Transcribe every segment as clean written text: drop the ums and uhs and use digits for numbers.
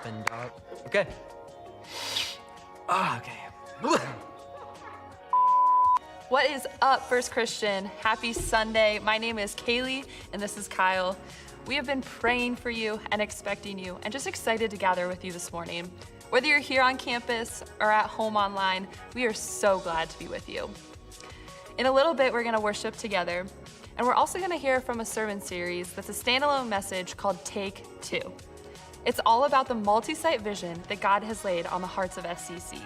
and up. Okay. Okay. What is up, First Christian? Happy Sunday. My name is Kaylee, and this is Kyle. We have been praying for you and expecting you, and just excited to gather with you this morning. Whether you're here on campus or at home online, we are so glad to be with you. In a little bit, we're going to worship together, and we're also going to hear from a sermon series that's a standalone message called Take Two. It's all about the multi-site vision that God has laid on the hearts of FCC.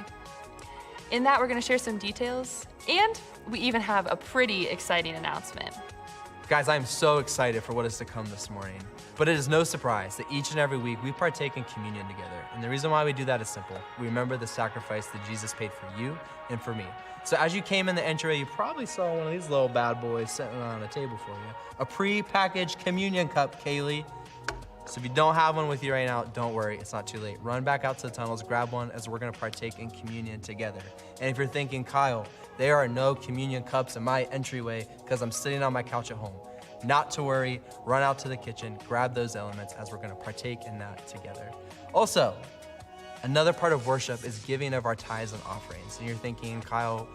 In that, we're going to share some details, and we even have a pretty exciting announcement. Guys, I'm so excited for what is to come this morning. But it is no surprise that each and every week we partake in communion together. And the reason why we do that is simple. We remember the sacrifice that Jesus paid for you and for me. So as you came in the entryway, you probably saw one of these little bad boys sitting on a table for you. A pre-packaged communion cup, Kaylee. So if you don't have one with you right now, don't worry, it's not too late. Run back out to the tunnels, grab one as we're gonna partake in communion together. And if you're thinking, Kyle, there are no communion cups in my entryway because I'm sitting on my couch at home. Not to worry, run out to the kitchen, grab those elements as we're gonna partake in that together. Also, another part of worship is giving of our tithes and offerings. And you're thinking, Kyle,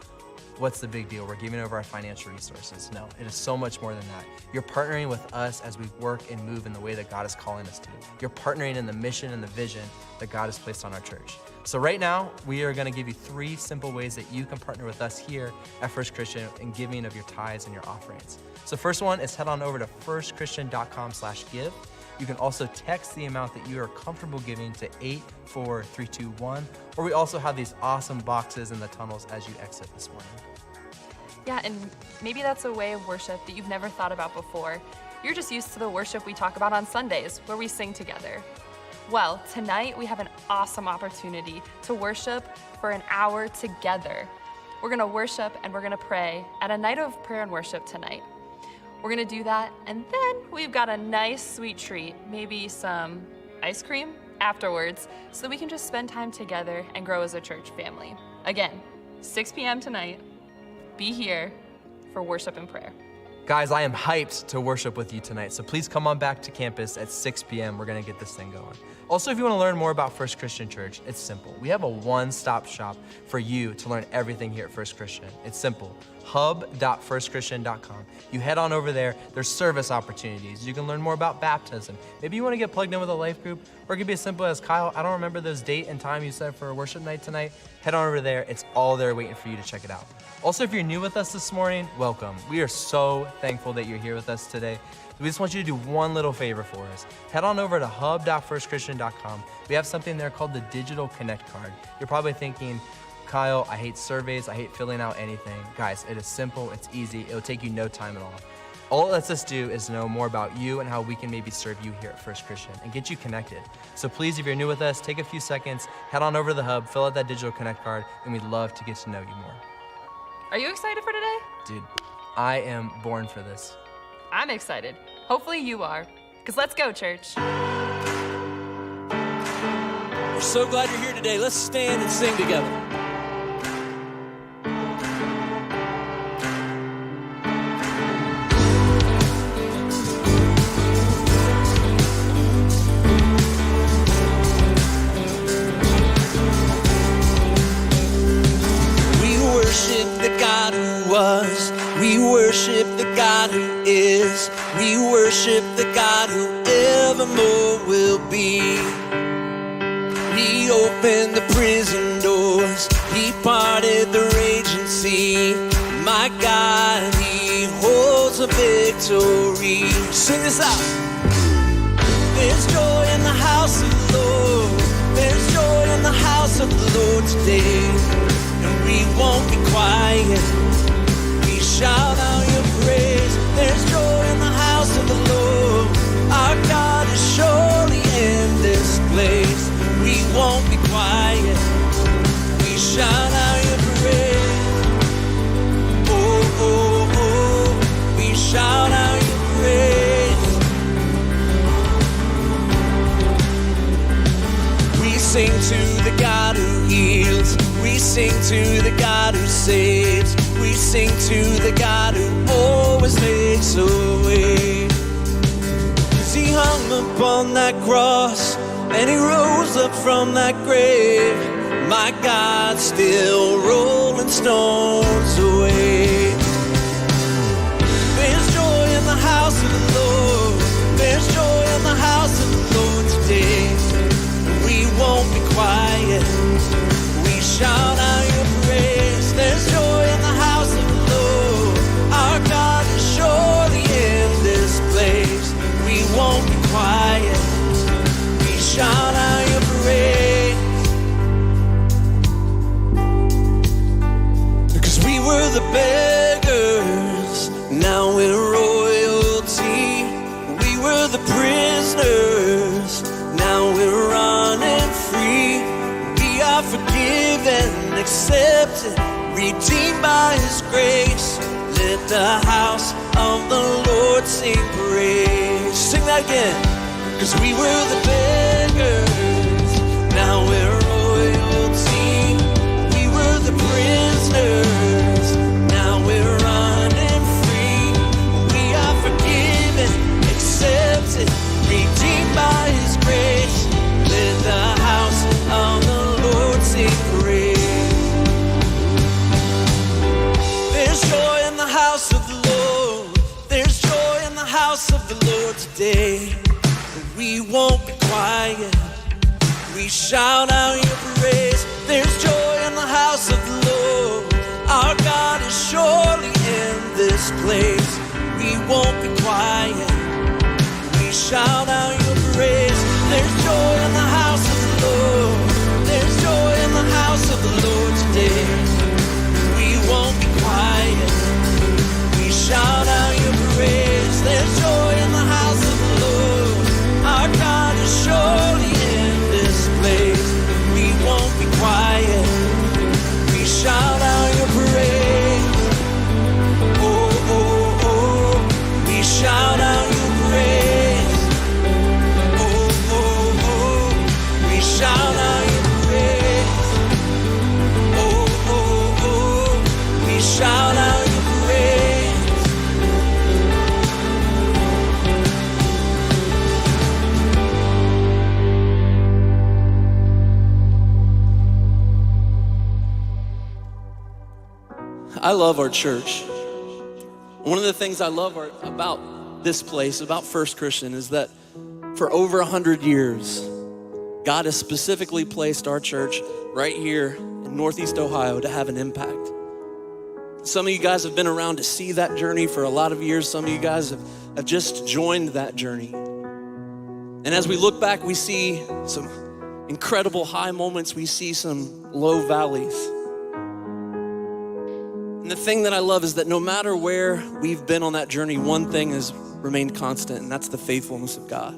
what's the big deal? We're giving over our financial resources. No, it is so much more than that. You're partnering with us as we work and move in the way that God is calling us to. You're partnering in the mission and the vision that God has placed on our church. So right now, we are gonna give you 3 simple ways that you can partner with us here at First Christian in giving of your tithes and your offerings. So first one is head on over to firstchristian.com/give. You can also text the amount that you are comfortable giving to 84321, or we also have these awesome boxes in the tunnels as you exit this morning. Yeah, and maybe that's a way of worship that you've never thought about before. You're just used to the worship we talk about on Sundays, where we sing together. Well, tonight we have an awesome opportunity to worship for an hour together. We're gonna worship and we're gonna pray at a night of prayer and worship tonight. We're gonna do that, and then we've got a nice sweet treat, maybe some ice cream afterwards, so that we can just spend time together and grow as a church family. Again, 6 p.m. tonight, be here for worship and prayer. Guys, I am hyped to worship with you tonight, so please come on back to campus at 6 p.m. We're gonna get this thing going. Also, if you wanna learn more about First Christian Church, it's simple. We have a one-stop shop for you to learn everything here at First Christian. It's simple, hub.firstchristian.com. You head on over there, there's service opportunities. You can learn more about baptism. Maybe you wanna get plugged in with a life group, or it could be as simple as, Kyle, I don't remember those date and time you said for a worship night tonight. Head on over there, it's all there waiting for you to check it out. Also, if you're new with us this morning, welcome. We are so thankful that you're here with us today. We just want you to do one little favor for us. Head on over to hub.firstchristian.com. We have something there called the Digital Connect Card. You're probably thinking, Kyle, I hate surveys, I hate filling out anything. Guys, it is simple, it's easy, it'll take you no time at all. All it lets us do is know more about you and how we can maybe serve you here at First Christian and get you connected. So please, if you're new with us, take a few seconds, head on over to the hub, fill out that Digital Connect Card, and we'd love to get to know you more. Are you excited for today? Dude, I am born for this. I'm excited. Hopefully you are, because let's go, church. We're so glad you're here today. Let's stand and sing together. We worship the God who is. We worship the God who evermore will be. He opened the prison doors. He parted the raging sea. My God, He holds a victory. Sing this out. There's joy in the house of the Lord. There's joy in the house of the Lord today. And we won't be quiet. Shout out your praise. There's joy in the house of the Lord. Our God is surely in this place. We won't be quiet. We shout out your praise. Oh, oh, oh. We shout out your praise. We sing to the God who heals. We sing to the God who saves. We sing to the God who always makes a way. 'Cause He hung upon that cross and he rose up from that grave. My God, still rolling stones away. There's joy in the house of the Lord. There's joy in the house of the Lord today. We won't be quiet. We shout out your praise. There's joy in the house of the Lord. Our God is surely in this place. We won't be quiet. We shout out your praise. Because we were the beggars, now we're royalty. We were the prisoners, now we're running free. We are forgiven, accepted, redeemed by his grace. Let the house of the Lord sing praise. Sing that again. Cause we were the beggars, now we're royalty. We were the prisoners, now we're running free. We are forgiven, accepted, redeemed by his grace. Let the house of the Lord sing praise. There's joy in the house of the Lord. There's joy in the house of the Lord today. We won't be quiet. We shout out your praise. There's joy in the house of the Lord. Our God is surely in this place. We won't be quiet. We shout out your praise. There's joy in the house of the Lord. There's joy in the house of the Lord today. We won't be quiet. We shout out your praise. There's joy in the house of the Lord. Our God is surely in this place. We won't be quiet. We shout out your praise. Oh, oh, oh. We shout out your praise. Oh, oh, oh. We shout out your praise. Oh, oh, oh. We shout out your praise. I love our church. One of the things I love about this place, about First Christian, is that for over 100 years, God has specifically placed our church right here in Northeast Ohio to have an impact. Some of you guys have been around to see that journey for a lot of years. Some of you guys have just joined that journey. And as we look back, we see some incredible high moments. We see some low valleys. And the thing that I love is that no matter where we've been on that journey, one thing has remained constant, and that's the faithfulness of God.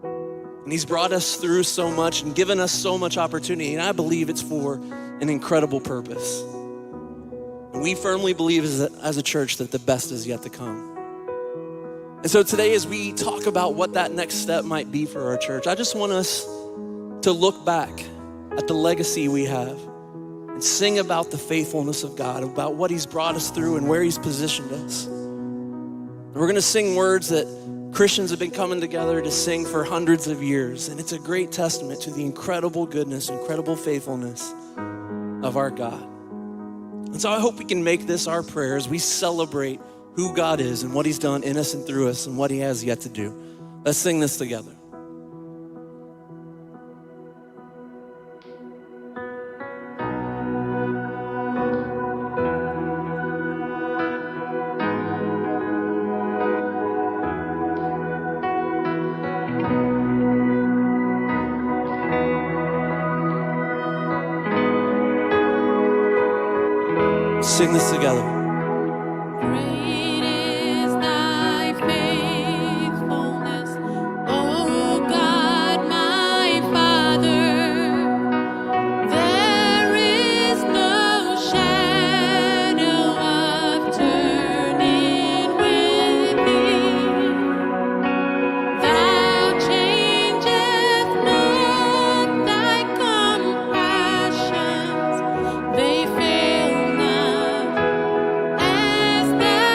And he's brought us through so much and given us so much opportunity, and I believe it's for an incredible purpose. And we firmly believe as a church that the best is yet to come. And so today, as we talk about what that next step might be for our church, I just want us to look back at the legacy we have and sing about the faithfulness of God, about what he's brought us through and where he's positioned us. And we're gonna sing words that Christians have been coming together to sing for hundreds of years. And it's a great testament to the incredible goodness, incredible faithfulness of our God. And so I hope we can make this our prayer as we celebrate who God is and what he's done in us and through us and what he has yet to do. Let's sing this together. Sing this together. Great is thy faithfulness, O God, my Father. There is no shadow of turning with thee. Thou changest not thy compassions, they fail not. As thou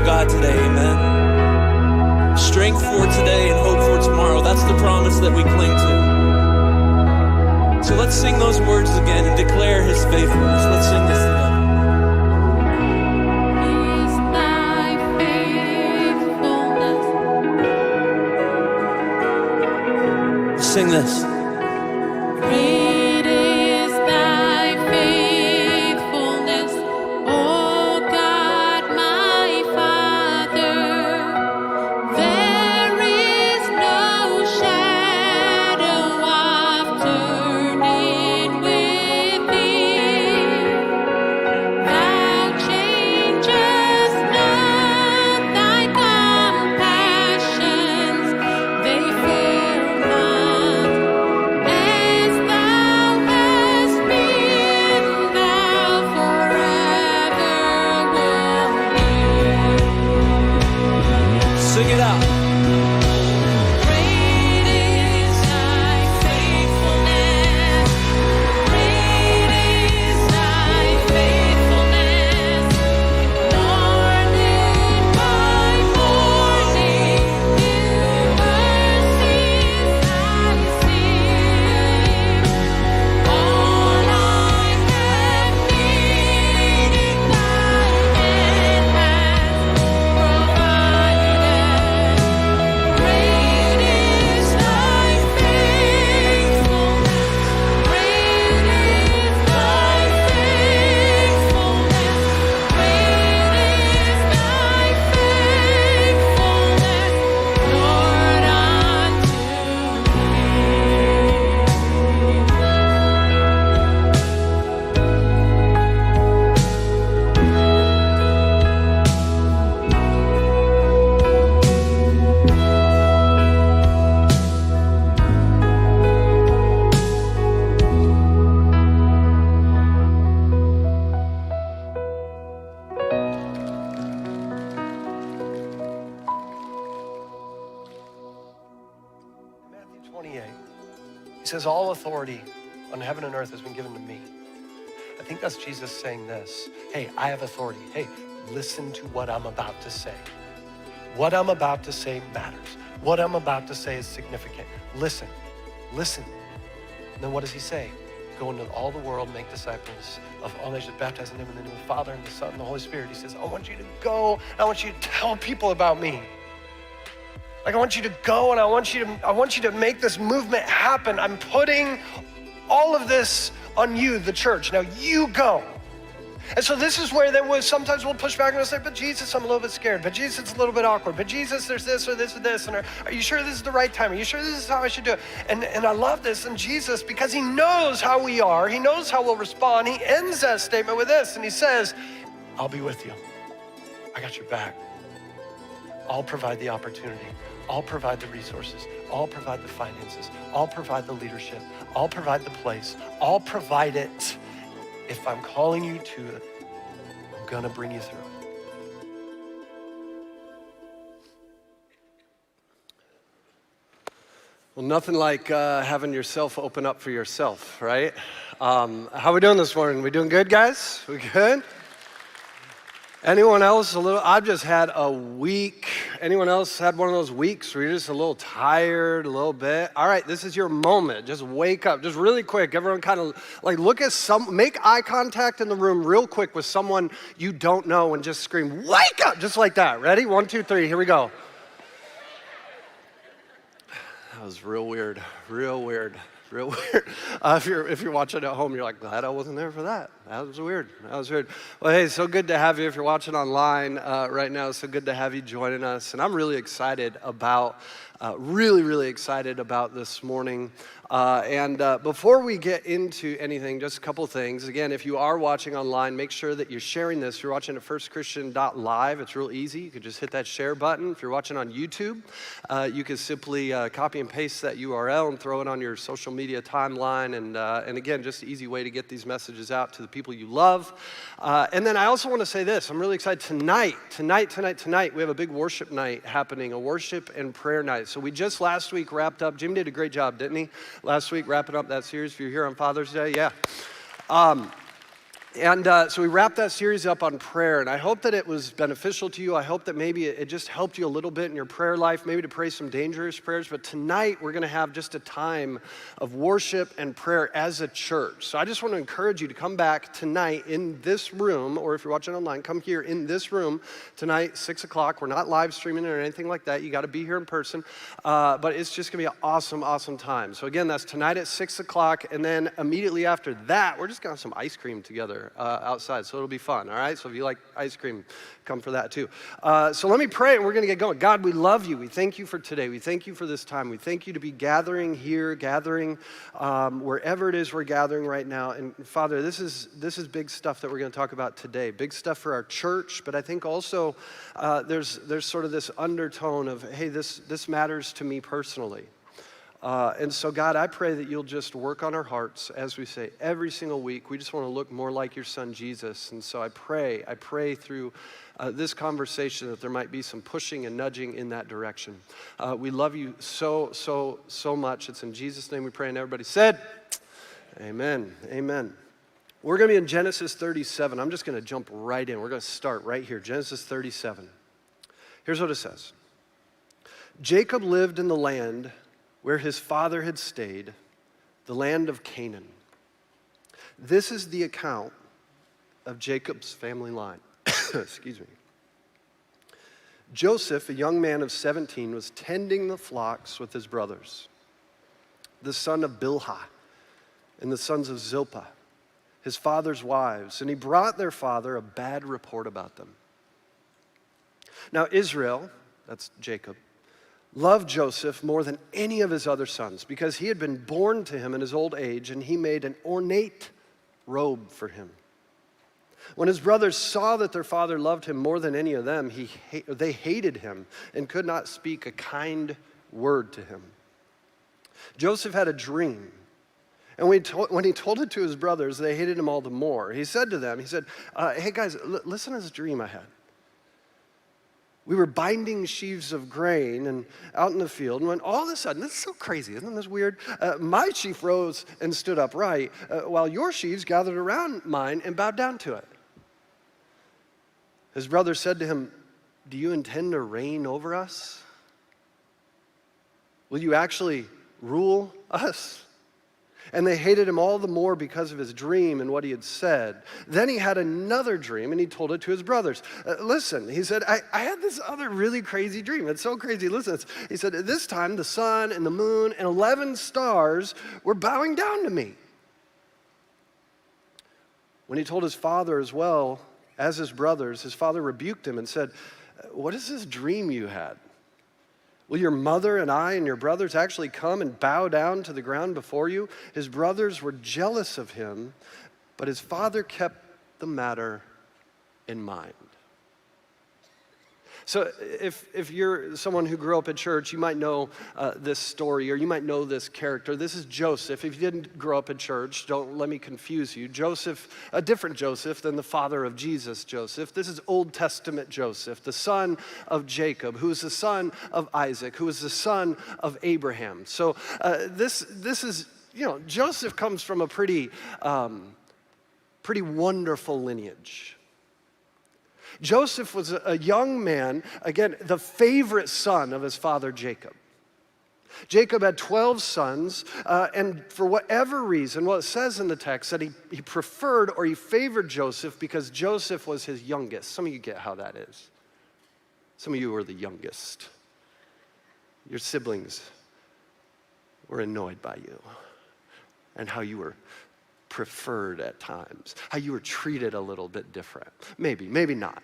God today, amen. Strength for today and hope for tomorrow. That's the promise that we cling to. So let's sing those words again and declare his faithfulness. Let's sing this together. Is thy faithfulness. Sing this. Great is thy faithfulness, O God, my Father. There is no shadow of turning with thee. Thou changest not thy compassions, they fail not. As thou hast been, thou forever wilt be. Sing it out. Great is thy faithfulness. Great is thy faithfulness. Morning by morning, new mercies I see. All I have needed, thy hand has provided. Great is thy faithfulness. Great is thy faithfulness. Great is thy faithfulness, Lord, unto Matthew 28, he says, all authority on heaven and earth has been given to me. I think that's Jesus saying this. Hey, I have authority. Hey, listen to what I'm about to say. What I'm about to say matters. What I'm about to say is significant. Listen, listen. And then what does he say? Go into all the world, make disciples of all nations, baptizing them in the name of the Father and the Son and the Holy Spirit. He says, I want you to go. I want you to tell people about me. Like, I want you to go and I want you to make this movement happen. I'm putting all of this on you, the church. Now you go. And so this is where then sometimes we'll push back and we'll say, but Jesus, I'm a little bit scared. But Jesus, it's a little bit awkward. But Jesus, there's this or this or this. And are you sure this is the right time? Are you sure this is how I should do it? And I love this. And Jesus, because he knows how we are, he knows how we'll respond, he ends that statement with this. And he says, I'll be with you. I got your back. I'll provide the opportunity. I'll provide the resources. I'll provide the finances. I'll provide the leadership. I'll provide the place. I'll provide it. If I'm calling you to it, I'm gonna bring you through it. Well, nothing like having yourself open up for yourself, right? How we doing this morning? We doing good, guys? We good? Anyone else I've just had a week. Anyone else had one of those weeks where you're just a little tired, a little bit? All right, this is your moment. Just wake up, just really quick. Everyone kind of like make eye contact in the room real quick with someone you don't know and just scream, wake up, just like that. Ready? 1, 2, 3, here we go. That was real weird, real weird. Real weird. If you're watching at home, you're like, glad I wasn't there for that. That was weird. That was weird. Well, hey, so good to have you. If you're watching online right now, so good to have you joining us. And I'm really excited about, really excited about this morning. Before we get into anything, just a couple things. Again, if you are watching online, make sure that you're sharing this. If you're watching at firstchristian.live, it's real easy. You can just hit that share button. If you're watching on YouTube, you can simply copy and paste that URL and throw it on your social media timeline. And again, just an easy way to get these messages out to the people you love. And then I also want to say this. I'm really excited. Tonight, we have a big worship night happening, a worship and prayer night. So we just last week wrapped up. Jim did a great job, didn't he? Last week, wrapping up that series. If you're here on Father's Day, yeah. And so we wrapped that series up on prayer, and I hope that it was beneficial to you. I hope that maybe it just helped you a little bit in your prayer life, maybe to pray some dangerous prayers. But tonight, we're going to have just a time of worship and prayer as a church. So I just want to encourage you to come back tonight in this room, or if you're watching online, come here in this room tonight, 6 o'clock. We're not live streaming it or anything like that. You got to be here in person. But it's just going to be an awesome, awesome time. So again, that's tonight at 6 o'clock, and then immediately after that, we're just going to have some ice cream together outside, so it'll be fun, all right? So if you like ice cream, come for that too. So let me pray, and we're going to get going. God, we love you. We thank you for today. We thank you for this time. We thank you to be gathering here, gathering wherever it is we're gathering right now. And Father, this is big stuff that we're going to talk about today. Big stuff for our church, but I think also there's sort of this undertone of, hey, this matters to me personally. And so, God, I pray that you'll just work on our hearts, as we say, every single week. We just want to look more like your son, Jesus. And so I pray through this conversation that there might be some pushing and nudging in that direction. We love you so, so, so much. It's in Jesus' name we pray. And everybody said, amen, amen. We're going to be in Genesis 37. I'm just going to jump right in. We're going to start right here, Genesis 37. Here's what it says. Jacob lived in the land where his father had stayed, the land of Canaan. This is the account of Jacob's family line. Excuse me. Joseph, a young man of 17, was tending the flocks with his brothers, the son of Bilhah and the sons of Zilpah, his father's wives, and he brought their father a bad report about them. Now Israel, that's Jacob, loved Joseph more than any of his other sons because he had been born to him in his old age, and he made an ornate robe for him. When his brothers saw that their father loved him more than any of them, they hated him and could not speak a kind word to him. Joseph had a dream, and when he told it to his brothers, they hated him all the more. He said to them, hey guys, listen to this dream I had. We were binding sheaves of grain and out in the field, and when all of a sudden, this is so crazy, isn't this weird? My sheaf rose and stood upright, while your sheaves gathered around mine and bowed down to it. His brother said to him, do you intend to reign over us? Will you actually rule us? And they hated him all the more because of his dream and what he had said. Then he had another dream, and he told it to his brothers. Listen, he said, I had this other really crazy dream. It's so crazy. Listen, he said, at this time, the sun and the moon and 11 stars were bowing down to me. When he told his father as well as his brothers, his father rebuked him and said, what is this dream you had? Will your mother and I and your brothers actually come and bow down to the ground before you? His brothers were jealous of him, but his father kept the matter in mind. So if you're someone who grew up in church, you might know this story, or you might know this character. This is Joseph. If you didn't grow up in church, don't let me confuse you. Joseph, a different Joseph than the father of Jesus, Joseph. This is Old Testament Joseph, the son of Jacob, who is the son of Isaac, who is the son of Abraham. So this is, Joseph comes from a pretty wonderful lineage. Joseph was a young man, again, the favorite son of his father Jacob. Jacob had 12 sons, and for whatever reason, well, it says in the text that he preferred or he favored Joseph because Joseph was his youngest. Some of you get how that is. Some of you are the youngest. Your siblings were annoyed by you and how you were preferred at times, how you were treated a little bit different. Maybe not.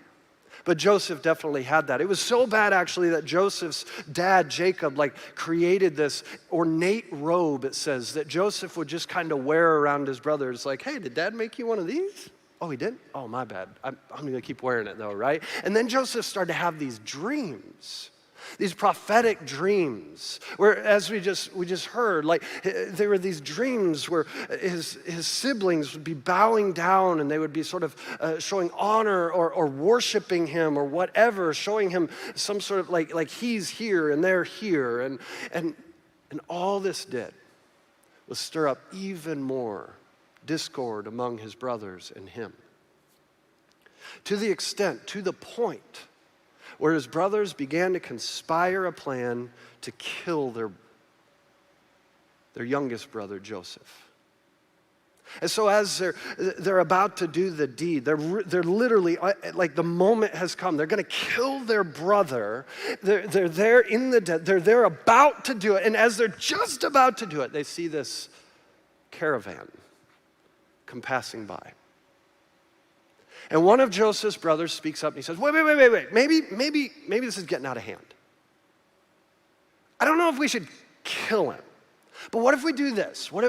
But Joseph definitely had that. It was so bad, actually, that Joseph's dad, Jacob, created this ornate robe, it says, that Joseph would just kind of wear around his brothers, like, hey, did dad make you one of these? Oh, he did? Oh, my bad. I'm going to keep wearing it, though, right? And then Joseph started to have these dreams. These prophetic dreams, where, as we just heard, there were these dreams where his siblings would be bowing down, and they would be sort of showing honor or worshiping him or whatever, showing him some sort of like he's here and they're here, and all this did was stir up even more discord among his brothers and him. To the extent, to the point, where his brothers began to conspire a plan to kill their youngest brother, Joseph. And so as they're about to do the deed, they're literally, like the moment has come. They're going to kill their brother. They're there in the dead. They're about to do it. And as they're just about to do it, they see this caravan come passing by. And one of Joseph's brothers speaks up and he says, wait. Maybe this is getting out of hand. I don't know if we should kill him. But what if we do this? What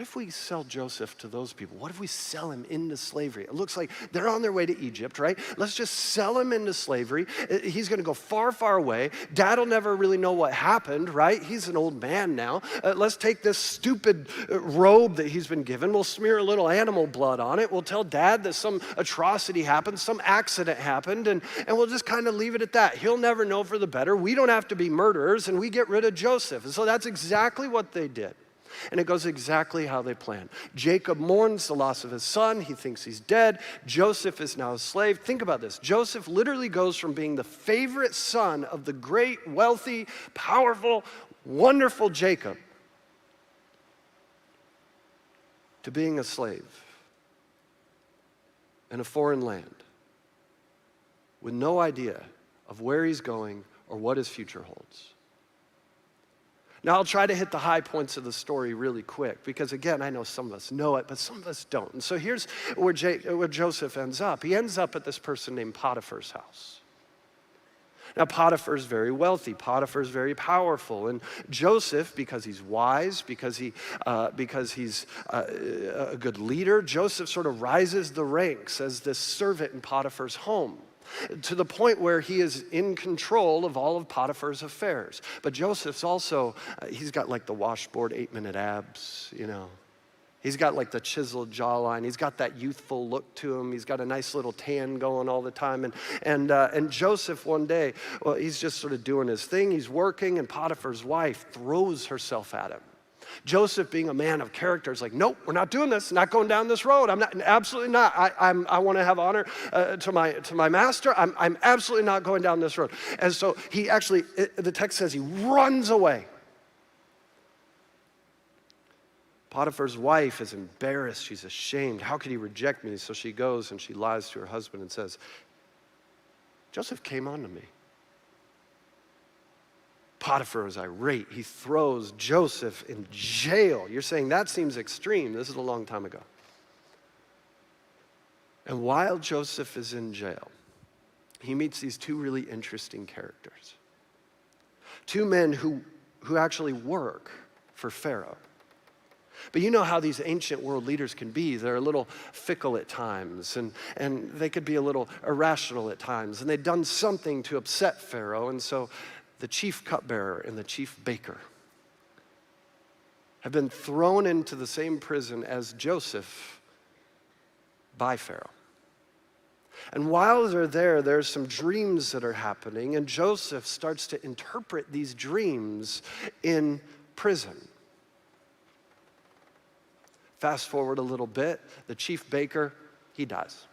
if we sell Joseph to those people? What if we sell him into slavery? It looks like they're on their way to Egypt, right? Let's just sell him into slavery. He's going to go far, far away. Dad will never really know what happened, right? He's an old man now. Let's take this stupid robe that he's been given. We'll smear a little animal blood on it. We'll tell Dad that some atrocity happened, some accident happened, and we'll just kind of leave it at that. He'll never know for the better. We don't have to be murderers, and we get rid of Joseph. And so that's exactly what they did. And it goes exactly how they planned. Jacob mourns the loss of his son. He thinks he's dead. Joseph is now a slave. Think about this. Joseph literally goes from being the favorite son of the great, wealthy, powerful, wonderful Jacob to being a slave in a foreign land with no idea of where he's going or what his future holds. Now, I'll try to hit the high points of the story really quick because, again, I know some of us know it, but some of us don't. And so here's where Joseph ends up. He ends up at this person named Potiphar's house. Now, Potiphar's very wealthy. Potiphar's very powerful. And Joseph, because he's wise, because he's a good leader, Joseph sort of rises the ranks as this servant in Potiphar's home, to the point where he is in control of all of Potiphar's affairs. But Joseph's also, he's got like the washboard 8-minute abs, you know. He's got like the chiseled jawline. He's got that youthful look to him. He's got a nice little tan going all the time. And Joseph one day, well, he's just sort of doing his thing. He's working, and Potiphar's wife throws herself at him. Joseph, being a man of character, is like, nope, we're not doing this. Not going down this road. I'm not, absolutely not. I want to have honor to my master. I'm absolutely not going down this road. And so he actually, the text says he runs away. Potiphar's wife is embarrassed. She's ashamed. How could he reject me? So she goes and she lies to her husband and says, Joseph came on to me. Potiphar is irate. He throws Joseph in jail. You're saying that seems extreme. This is a long time ago. And while Joseph is in jail, he meets these two really interesting characters. Two men who actually work for Pharaoh. But you know how these ancient world leaders can be. They're a little fickle at times, and they could be a little irrational at times. And they'd done something to upset Pharaoh, and so the chief cupbearer and the chief baker have been thrown into the same prison as Joseph by Pharaoh. And while they're there, there's some dreams that are happening, and Joseph starts to interpret these dreams in prison. Fast forward a little bit, the chief baker, he dies.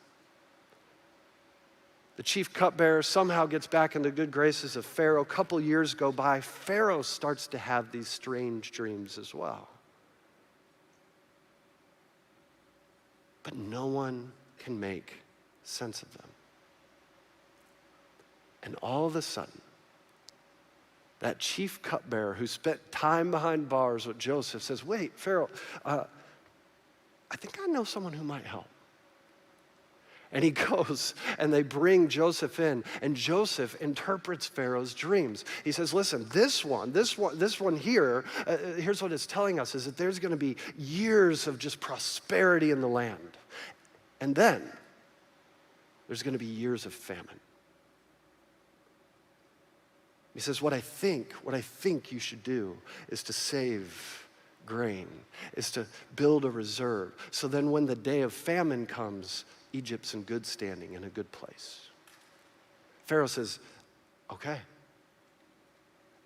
The chief cupbearer somehow gets back in the good graces of Pharaoh. A couple years go by. Pharaoh starts to have these strange dreams as well. But no one can make sense of them. And all of a sudden, that chief cupbearer who spent time behind bars with Joseph says, wait, Pharaoh, I think I know someone who might help. And he goes and they bring Joseph in, and Joseph interprets Pharaoh's dreams. He says, listen, this one here, here's what it's telling us, is that there's going to be years of just prosperity in the land. And then there's going to be years of famine. He says, what I think you should do is to save grain, is to build a reserve. So then when the day of famine comes, Egypt's in good standing, in a good place. Pharaoh says, okay.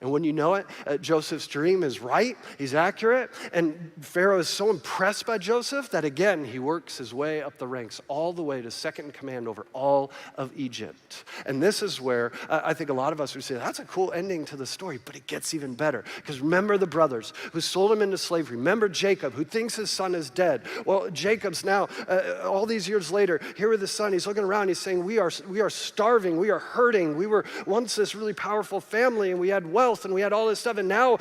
And when you know it, Joseph's dream is right, he's accurate, and Pharaoh is so impressed by Joseph that again, he works his way up the ranks all the way to second in command over all of Egypt. And this is where I think a lot of us would say, that's a cool ending to the story, but it gets even better. Because remember the brothers who sold him into slavery. Remember Jacob, who thinks his son is dead. Well, Jacob's now, all these years later, here with his son, he's looking around, he's saying, we are starving, we are hurting. We were once this really powerful family, and we had wealth, and we had all this stuff, and now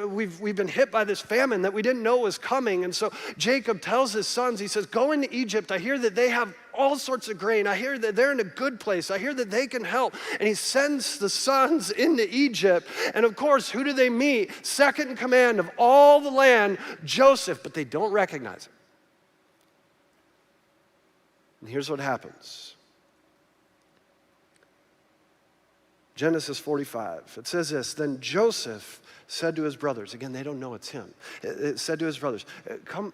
we've been hit by this famine that we didn't know was coming. And so Jacob tells his sons, he says, go into Egypt. I hear that they have all sorts of grain. I hear that they're in a good place. I hear that they can help. And he sends the sons into Egypt. And of course, who do they meet? Second in command of all the land, Joseph, but they don't recognize him. And here's what happens. Genesis 45, it says this, then Joseph said to his brothers, again, they don't know it's him. It said to his brothers, come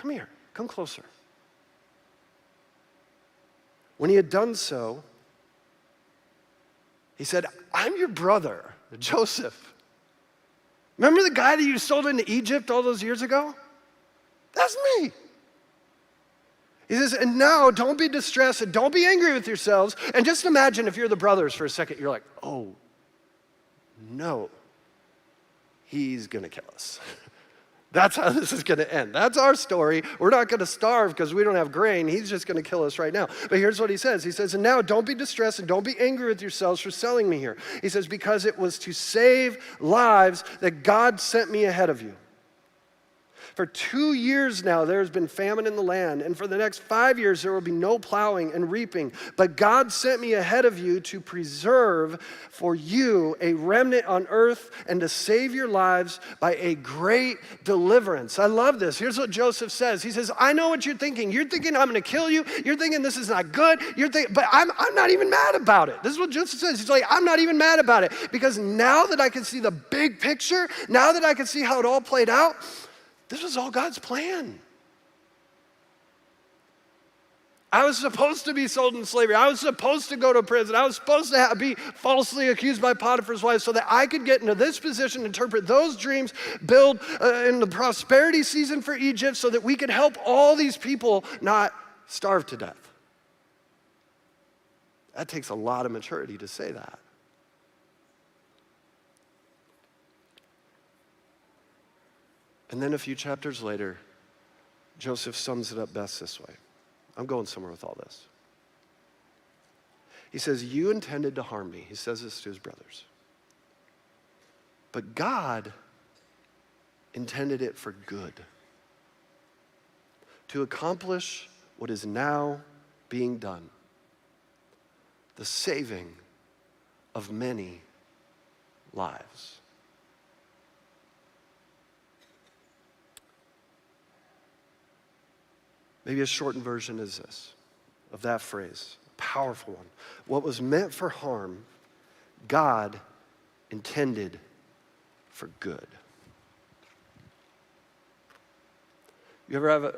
here, come closer. When he had done so, he said, I'm your brother, Joseph. Remember the guy that you sold into Egypt all those years ago? That's me. He says, and now don't be distressed and don't be angry with yourselves. And just imagine if you're the brothers for a second, you're like, oh, no, he's gonna kill us. That's how this is gonna end. That's our story. We're not gonna starve because we don't have grain. He's just gonna kill us right now. But here's what he says. He says, and now don't be distressed and don't be angry with yourselves for selling me here. He says, because it was to save lives that God sent me ahead of you. For 2 years now, there has been famine in the land, and for the next 5 years, there will be no plowing and reaping. But God sent me ahead of you to preserve for you a remnant on earth and to save your lives by a great deliverance. I love this. Here's what Joseph says. He says, I know what you're thinking. You're thinking I'm going to kill you. You're thinking this is not good. You're thinking, but I'm not even mad about it. This is what Joseph says. He's like, I'm not even mad about it because now that I can see the big picture, now that I can see how it all played out, this was all God's plan. I was supposed to be sold into slavery. I was supposed to go to prison. I was supposed to be falsely accused by Potiphar's wife so that I could get into this position, interpret those dreams, build in the prosperity season for Egypt so that we could help all these people not starve to death. That takes a lot of maturity to say that. And then a few chapters later, Joseph sums it up best this way. I'm going somewhere with all this. He says, you intended to harm me. He says this to his brothers. But God intended it for good, to accomplish what is now being done, the saving of many lives. Maybe a shortened version is this, of that phrase, a powerful one. What was meant for harm, God intended for good. You ever have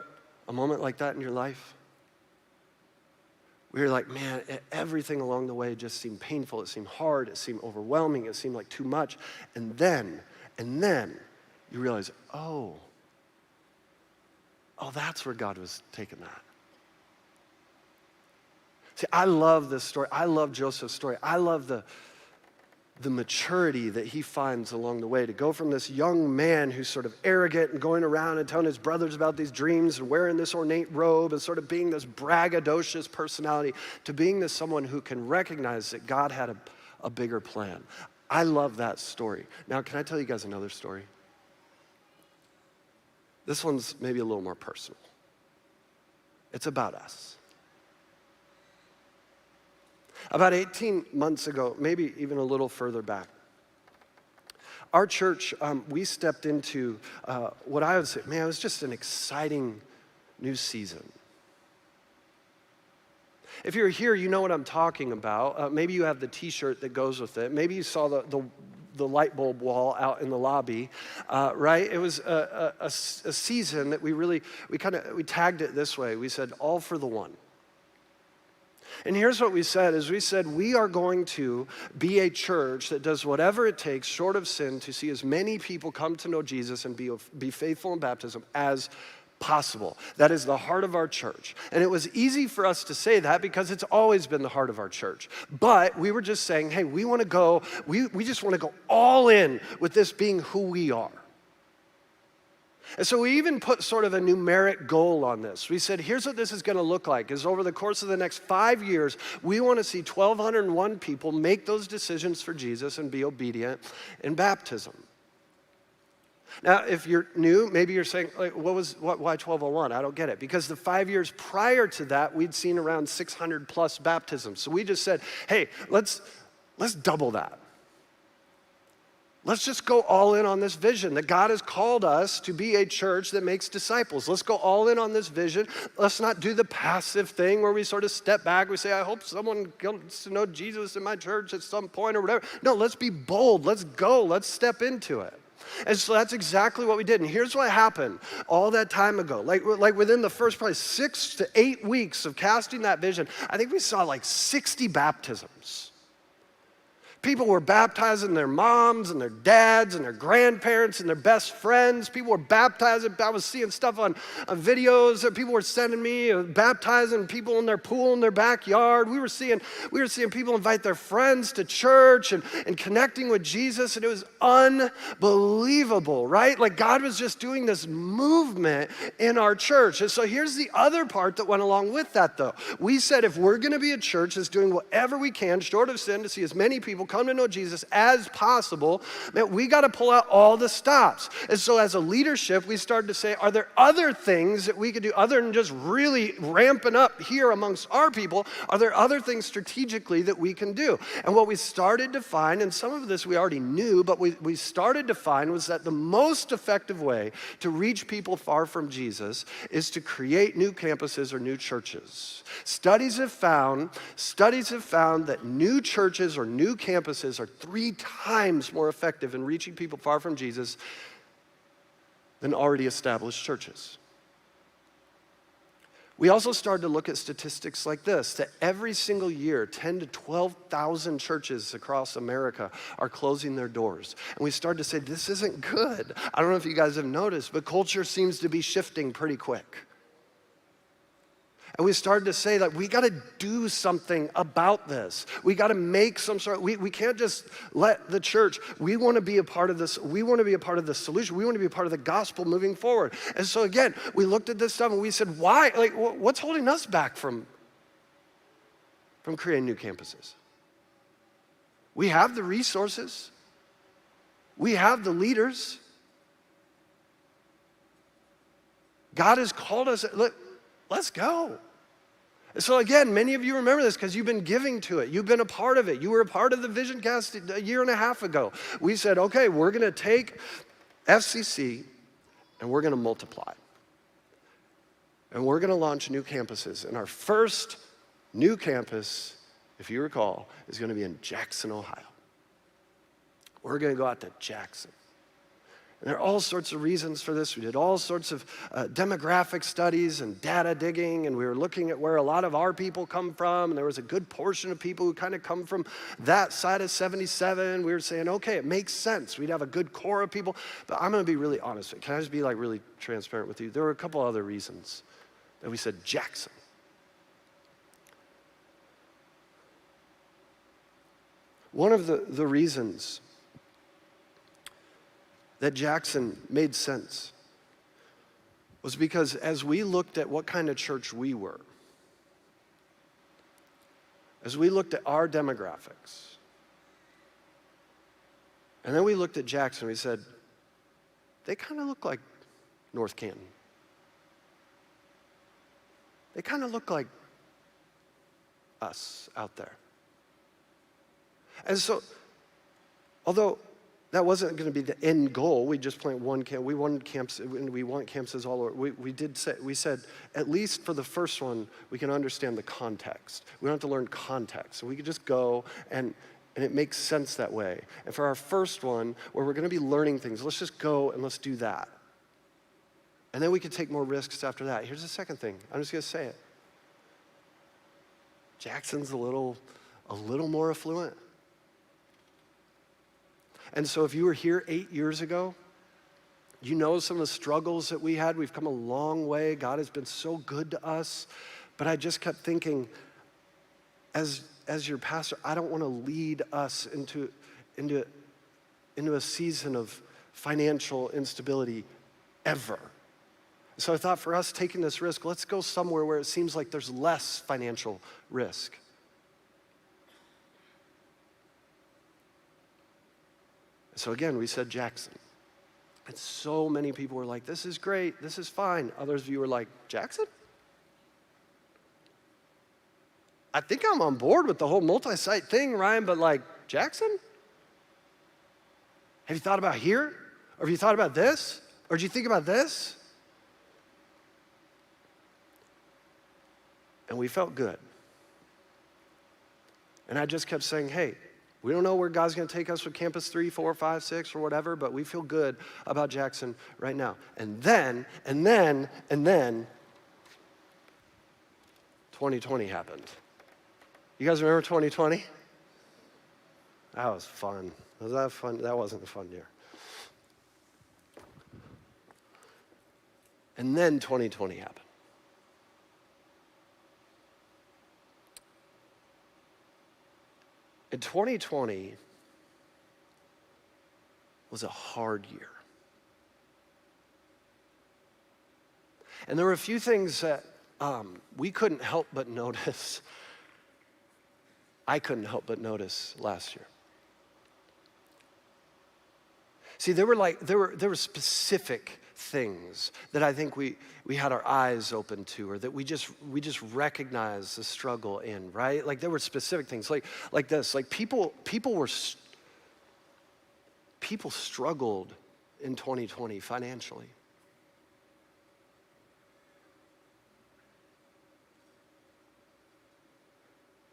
a moment like that in your life? Where you're like, man, everything along the way just seemed painful, it seemed hard, it seemed overwhelming, it seemed like too much. And then you realize, oh, that's where God was taking that. See, I love this story. I love Joseph's story. I love the maturity that he finds along the way to go from this young man who's sort of arrogant and going around and telling his brothers about these dreams and wearing this ornate robe and sort of being this braggadocious personality to being this someone who can recognize that God had a bigger plan. I love that story. Now, can I tell you guys another story? This one's maybe a little more personal. It's about us. About 18 months ago, maybe even a little further back, our church, we stepped into what I would say, man, it was just an exciting new season. If you're here, you know what I'm talking about. Maybe you have the t-shirt that goes with it. Maybe you saw the light bulb wall out in the lobby, right? It was a season that we tagged it this way. We said, all for the one. And here's what we said, is we said we are going to be a church that does whatever it takes short of sin to see as many people come to know Jesus and be faithful in baptism as possible. That is the heart of our church. And it was easy for us to say that because it's always been the heart of our church. But we were just saying, hey, we want to go, we just want to go all in with this being who we are. And so we even put sort of a numeric goal on this. We said, here's what this is going to look like, is over the course of the next 5 years, we want to see 1,201 people make those decisions for Jesus and be obedient in baptism. Now, if you're new, maybe you're saying, like, why 1201? I don't get it. Because the 5 years prior to that, we'd seen around 600 plus baptisms. So we just said, hey, let's double that. Let's just go all in on this vision that God has called us to be a church that makes disciples. Let's go all in on this vision. Let's not do the passive thing where we sort of step back. We say, I hope someone gets to know Jesus in my church at some point or whatever. No, let's be bold. Let's go. Let's step into it. And so that's exactly what we did. And here's what happened all that time ago. Like within the first probably 6 to 8 weeks of casting that vision, I think we saw like 60 baptisms. People were baptizing their moms and their dads and their grandparents and their best friends. People were baptizing. I was seeing stuff on videos that people were sending me, baptizing people in their pool in their backyard. We were seeing people invite their friends to church and connecting with Jesus, and it was unbelievable, right? Like God was just doing this movement in our church. And so here's the other part that went along with that, though. We said if we're going to be a church that's doing whatever we can, short of sin, to see as many people come to know Jesus as possible, man, we got to pull out all the stops. And so as a leadership, we started to say, are there other things that we could do other than just really ramping up here amongst our people? Are there other things strategically that we can do? And what we started to find, and some of this we already knew, but we started to find was that the most effective way to reach people far from Jesus is to create new campuses or new churches. Studies have found that new churches or new campuses are 3 times more effective in reaching people far from Jesus than already established churches. We also started to look at statistics like this, that every single year, 10 to 12,000 churches across America are closing their doors. And we started to say, this isn't good. I don't know if you guys have noticed, but culture seems to be shifting pretty quick. And we started to say that we got to do something about this. We got to make some sort of, we can't just let the church, we want to be a part of this. We want to be a part of the solution. We want to be a part of the gospel moving forward. And so again, we looked at this stuff and we said, why? Like, what's holding us back from creating new campuses? We have the resources. We have the leaders. God has called us, look, let's go. So again, many of you remember this because you've been giving to it. You've been a part of it. You were a part of the Vision Cast a year and a half ago. We said, okay, we're going to take FCC and we're going to multiply. And we're going to launch new campuses. And our first new campus, if you recall, is going to be in Jackson, Ohio. We're going to go out to Jackson. And there are all sorts of reasons for this. We did all sorts of demographic studies and data digging, and we were looking at where a lot of our people come from, and there was a good portion of people who kind of come from that side of 77. We were saying, okay, it makes sense. We'd have a good core of people, but I'm gonna be really honest. Can I just be like really transparent with you? There were a couple other reasons that we said Jackson. One of the reasons that Jackson made sense was because as we looked at what kind of church we were, as we looked at our demographics, and then we looked at Jackson, we said, they kind of look like North Canton. They kind of look like us out there. And so, although that wasn't going to be the end goal. We just plant one camp. We want campuses all over. We said, at least for the first one, we can understand the context. We don't have to learn context. So we could just go and it makes sense that way. And for our first one, where we're going to be learning things, let's just go and let's do that. And then we could take more risks after that. Here's the second thing. I'm just going to say it. Jackson's a little more affluent. And so if you were here 8 years ago, you know some of the struggles that we had. We've come a long way. God has been so good to us. But I just kept thinking, as your pastor, I don't want to lead us into a season of financial instability ever. So I thought for us taking this risk, let's go somewhere where it seems like there's less financial risk. So again, we said Jackson. And so many people were like, this is great, this is fine. Others of you were like, Jackson? I think I'm on board with the whole multi-site thing, Ryan, but like, Jackson? Have you thought about here? Or have you thought about this? Or did you think about this? And we felt good. And I just kept saying, hey, we don't know where God's gonna take us with Campus 3, 4, 5, 6, or whatever, but we feel good about Jackson right now. And then, 2020 happened. You guys remember 2020? That was fun. Was that fun? That wasn't a fun year. And then 2020 happened. And 2020 was a hard year. And there were a few things that we couldn't help but notice. I couldn't help but notice last year. See, there were specific things that I think we had our eyes open to, or that we just recognized the struggle in, right? Like there were specific things like this, like people struggled in 2020 financially.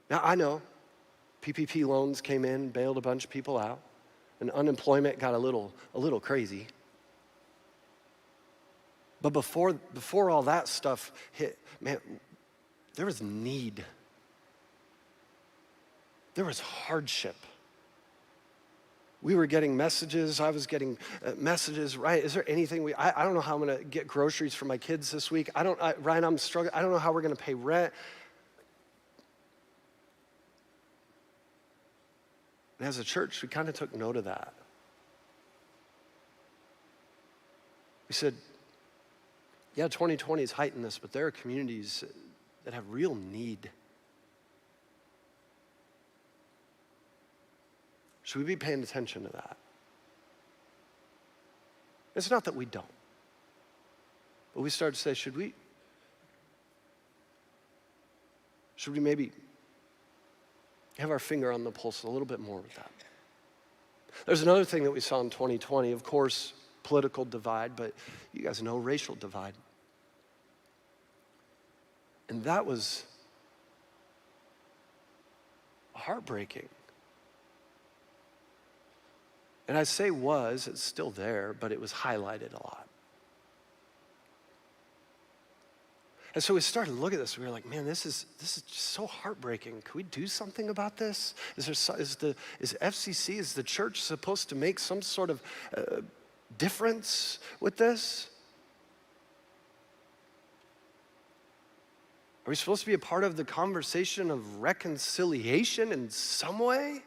Now I know PPP loans came in, bailed a bunch of people out, and unemployment got a little crazy. But before all that stuff hit, man, there was need. There was hardship. We were getting messages. I was getting messages, right? Is there anything I don't know how I'm gonna get groceries for my kids this week. Ryan, I'm struggling. I don't know how we're gonna pay rent. And as a church, we kind of took note of that. We said, yeah, 2020 has heightened this, but there are communities that have real need. Should we be paying attention to that? It's not that we don't. But we started to say, should we maybe have our finger on the pulse a little bit more with that? There's another thing that we saw in 2020, of course, political divide, but you guys know racial divide. And that was heartbreaking. And I say was, it's still there, but it was highlighted a lot. And so we started to look at this, we were like, man, this is just so heartbreaking. Can we do something about this? Is FCC, is the church supposed to make some sort of difference with this? Are we supposed to be a part of the conversation of reconciliation in some way?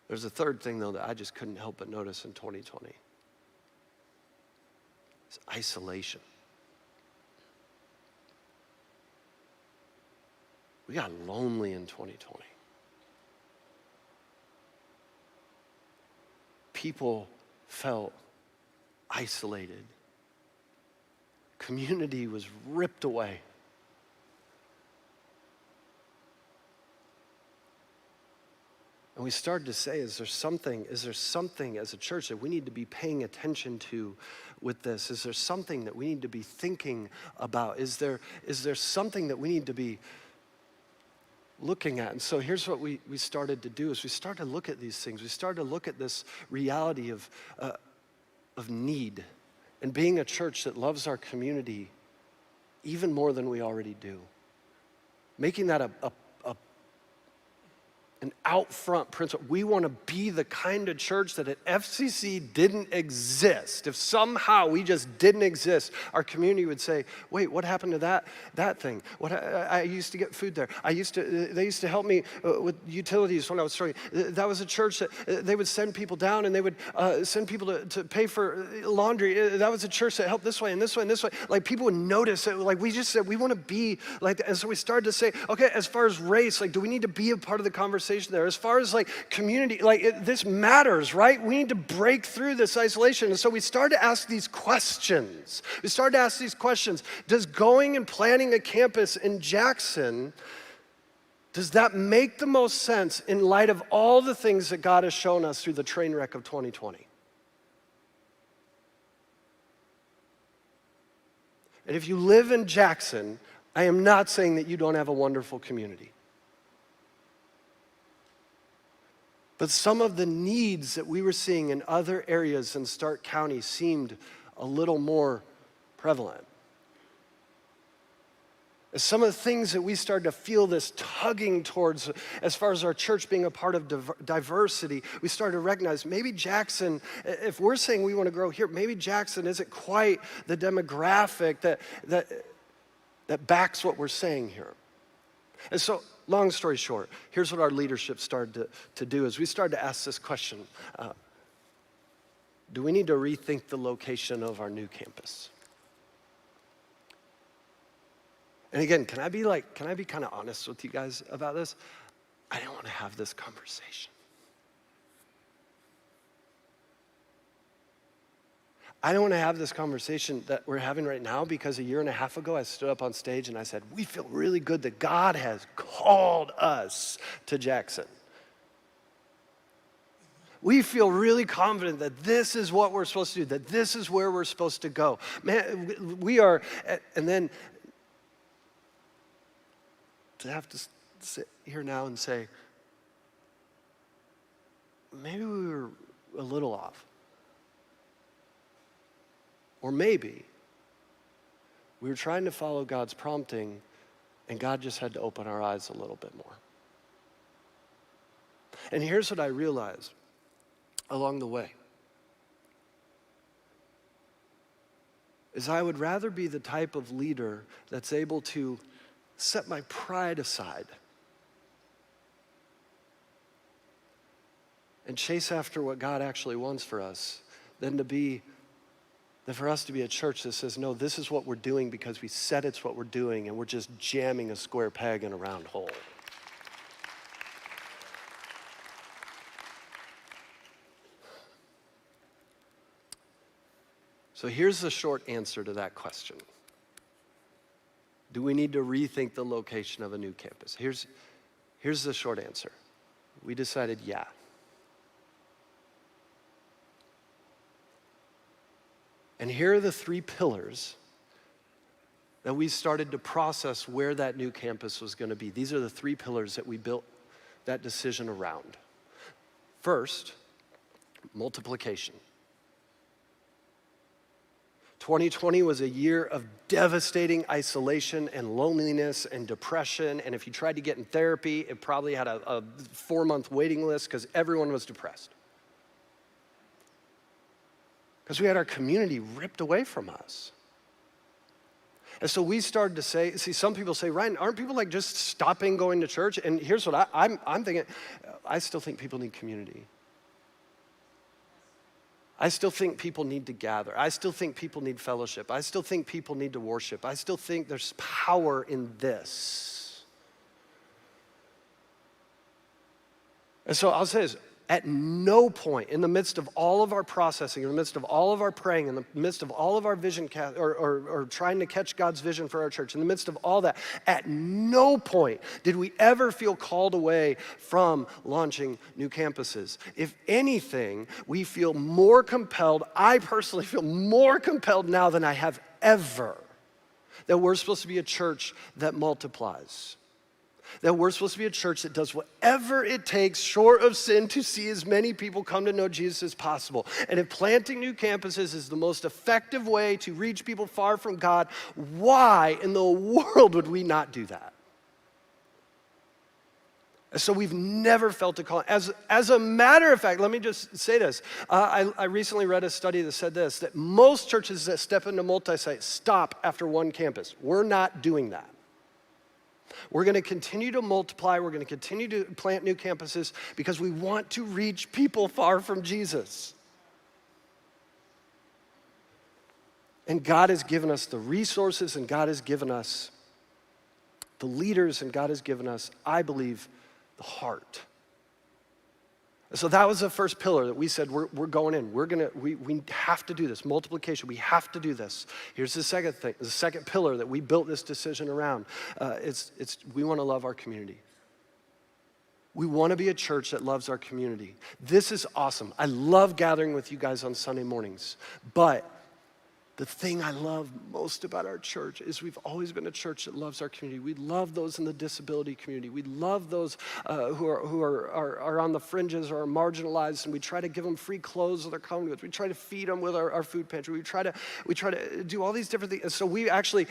There's a third thing, though, that I just couldn't help but notice in 2020. It's isolation. We got lonely in 2020. People felt isolated. Community was ripped away. And we started to say, is there something as a church that we need to be paying attention to with this? Is there something that we need to be thinking about? Is there something that we need to be looking at? And so here's what we started to do is we started to look at these things. We started to look at this reality of need, and being a church that loves our community even more than we already do. Making that an out front principle. We want to be the kind of church that at FCC didn't exist. If somehow we just didn't exist, our community would say, wait, what happened to that thing? I used to get food there. They used to help me with utilities when I was struggling. That was a church that they would send people down and they would send people to pay for laundry. That was a church that helped this way and this way and this way. Like people would notice it. Like we just said, we want to be like that. And so we started to say, okay, as far as race, like do we need to be a part of the conversation there? As far as like community, this matters, right? We need to break through this isolation. And so we started to ask these questions. Does going and planning a campus in Jackson, does that make the most sense in light of all the things that God has shown us through the train wreck of 2020? And if you live in Jackson, I am not saying that you don't have a wonderful community. But some of the needs that we were seeing in other areas in Stark County seemed a little more prevalent. As some of the things that we started to feel this tugging towards as far as our church being a part of diversity, we started to recognize maybe Jackson, if we're saying we want to grow here, maybe Jackson isn't quite the demographic that backs what we're saying here. And so, long story short, here's what our leadership started to do is we started to ask this question. Do we need to rethink the location of our new campus? And again, can I be kind of honest with you guys about this? I didn't want to have this conversation. I don't want to have this conversation that we're having right now because a year and a half ago I stood up on stage and I said, we feel really good that God has called us to Jackson. We feel really confident that this is what we're supposed to do, that this is where we're supposed to go. Man, we are, and then to have to sit here now and say, maybe we were a little off. Or maybe we were trying to follow God's prompting and God just had to open our eyes a little bit more. And here's what I realized along the way. Is I would rather be the type of leader that's able to set my pride aside and chase after what God actually wants for us than for us to be a church that says, no, this is what we're doing because we said it's what we're doing and we're just jamming a square peg in a round hole. So here's the short answer to that question. Do we need to rethink the location of a new campus? Here's the short answer. We decided, yeah. And here are the three pillars that we started to process where that new campus was going to be. These are the three pillars that we built that decision around. First, multiplication. 2020 was a year of devastating isolation and loneliness and depression. And if you tried to get in therapy, it probably had a 4-month waiting list because everyone was depressed. Because we had our community ripped away from us. And so we started to say, some people say, Ryan, aren't people like just stopping going to church? And here's what I'm thinking, I still think people need community. I still think people need to gather. I still think people need fellowship. I still think people need to worship. I still think there's power in this. And so I'll say this, at no point in the midst of all of our processing, in the midst of all of our praying, in the midst of all of our vision, or trying to catch God's vision for our church, in the midst of all that, at no point did we ever feel called away from launching new campuses. If anything, we feel more compelled, I personally feel more compelled now than I have ever, that we're supposed to be a church that multiplies. That we're supposed to be a church that does whatever it takes short of sin to see as many people come to know Jesus as possible. And if planting new campuses is the most effective way to reach people far from God, why in the world would we not do that? So we've never felt a call. As a matter of fact, let me just say this. I recently read a study that said this, that most churches that step into multi-site stop after one campus. We're not doing that. We're going to continue to multiply. We're going to continue to plant new campuses because we want to reach people far from Jesus. And God has given us the resources, and God has given us the leaders, and God has given us, I believe, the heart. So that was the first pillar that we said we're going in. We have to do this. Multiplication, we have to do this. Here's the second thing, the second pillar that we built this decision around. It's we want to love our community. We want to be a church that loves our community. This is awesome. I love gathering with you guys on Sunday mornings, but the thing I love most about our church is we've always been a church that loves our community. We love those in the disability community. We love those who are on the fringes or are marginalized, and we try to give them free clothes when they're coming to us. We try to feed them with our food pantry. We try to do all these different things. And so we actually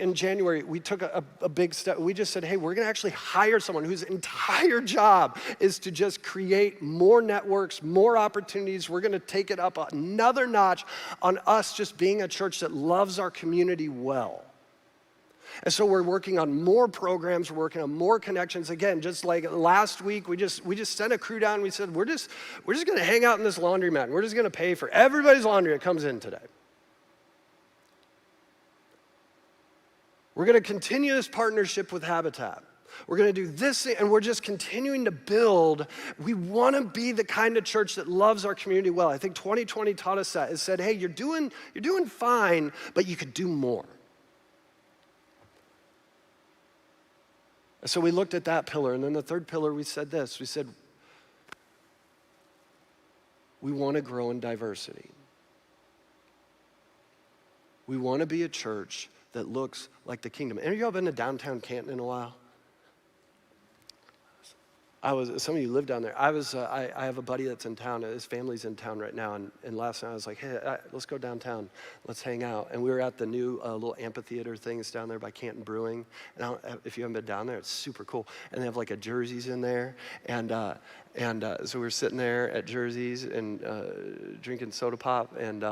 in January, we took a big step. We just said, hey, we're going to actually hire someone whose entire job is to just create more networks, more opportunities. We're going to take it up another notch on us just being a church that loves our community well. And so we're working on more programs, we're working on more connections. Again, just like last week, we just sent a crew down and we said, we're just gonna hang out in this laundromat, and we're just gonna pay for everybody's laundry that comes in today. We're gonna continue this partnership with Habitat. We're going to do this thing, and we're just continuing to build. We want to be the kind of church that loves our community well. I think 2020 taught us that. It said, hey, you're doing fine, but you could do more. So we looked at that pillar, and then the third pillar, we said this. We said, we want to grow in diversity. We want to be a church that looks like the kingdom. Any of y'all been to downtown Canton in a while? Some of you live down there. I have a buddy that's in town. His family's in town right now. And last night I was like, hey, let's go downtown. Let's hang out. And we were at the new little amphitheater thing that's down there by Canton Brewing. And if you haven't been down there, it's super cool. And they have like a Jersey's in there. And so we were sitting there at Jersey's and drinking soda pop and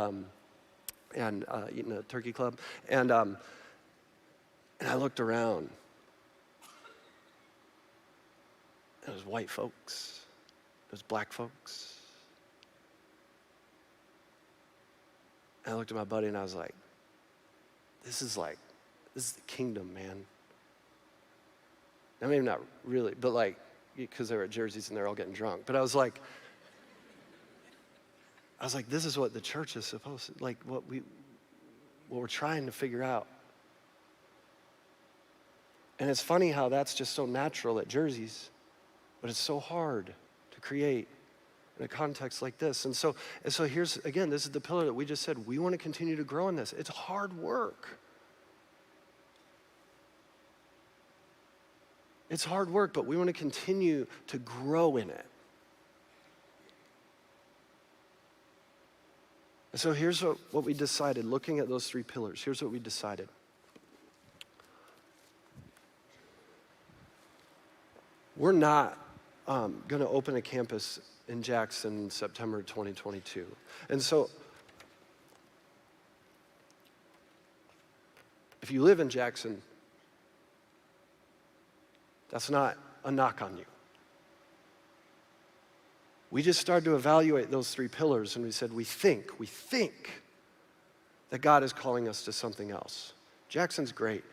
eating a turkey club. And I looked around. It was white folks. It was black folks. And I looked at my buddy and I was like, this is the kingdom, man. I mean, not really, but like, because they were at Jersey's and they're all getting drunk. But I was like, this is what the church is supposed to, like what we're trying to figure out. And it's funny how that's just so natural at Jersey's. But it's so hard to create in a context like this. And so here's, again, this is the pillar that we just said, we want to continue to grow in this. It's hard work. It's hard work, but we want to continue to grow in it. And so here's what we decided, looking at those three pillars. Here's what we decided. We're not going to open a campus in Jackson in September 2022. And so, if you live in Jackson, that's not a knock on you. We just started to evaluate those three pillars, and we said, we think that God is calling us to something else. Jackson's great.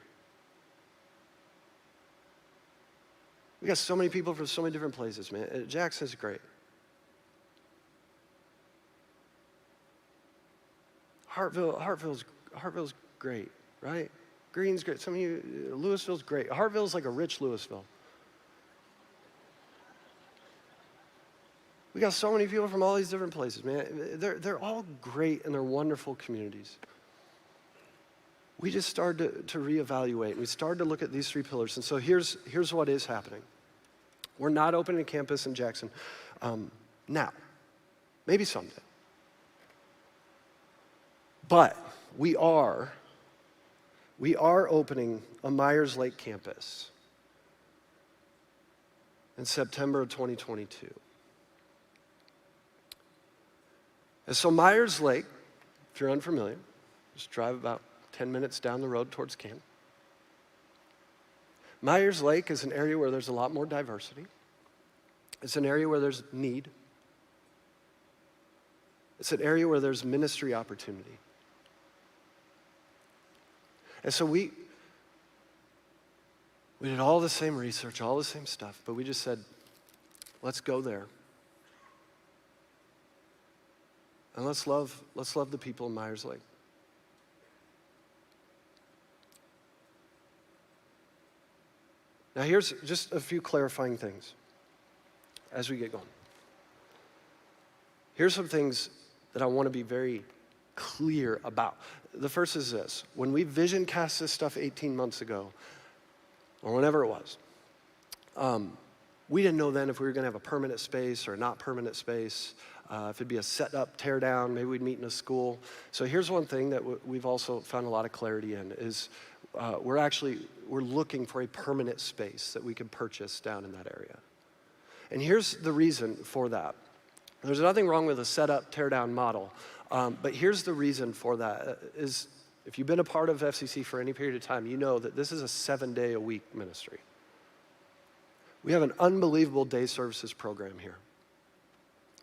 We got so many people from so many different places, man. Jackson's great. Hartville's great, right? Green's great. Some of you, Louisville's great. Hartville's like a rich Louisville. We got so many people from all these different places, man. They're all great and they're wonderful communities. we just started to reevaluate. We started to look at these 3 pillars. And so here's what is happening. We're not opening a campus in Jackson now, maybe someday. But we are opening a Myers Lake campus in September of 2022. And so Myers Lake, if you're unfamiliar, just drive about 10 minutes down the road towards Canton. Myers Lake is an area where there's a lot more diversity. It's an area where there's need. It's an area where there's ministry opportunity. And so we did all the same research, all the same stuff, but we just said, let's go there. And let's love the people in Myers Lake. Now here's just a few clarifying things as we get going. Here's some things that I want to be very clear about. The first is this. When we vision cast this stuff 18 months ago, or whenever it was, we didn't know then if we were going to have a permanent space or a not permanent space, if it'd be a set up, tear down, maybe we'd meet in a school. So here's one thing that we've also found a lot of clarity in is we're looking for a permanent space that we can purchase down in that area. And here's the reason for that. There's nothing wrong with a set up, tear down model. But here's the reason for that is if you've been a part of FCC for any period of time, you know that this is a 7-day-a-week ministry. We have an unbelievable day services program here.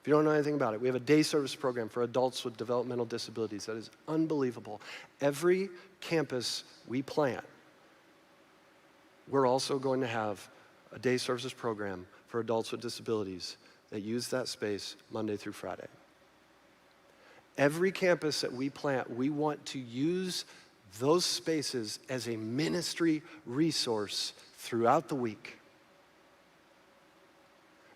If you don't know anything about it, we have a day service program for adults with developmental disabilities that is unbelievable. Every campus we plant, we're also going to have a day services program for adults with disabilities that use that space Monday through Friday. Every campus that we plant, we want to use those spaces as a ministry resource throughout the week.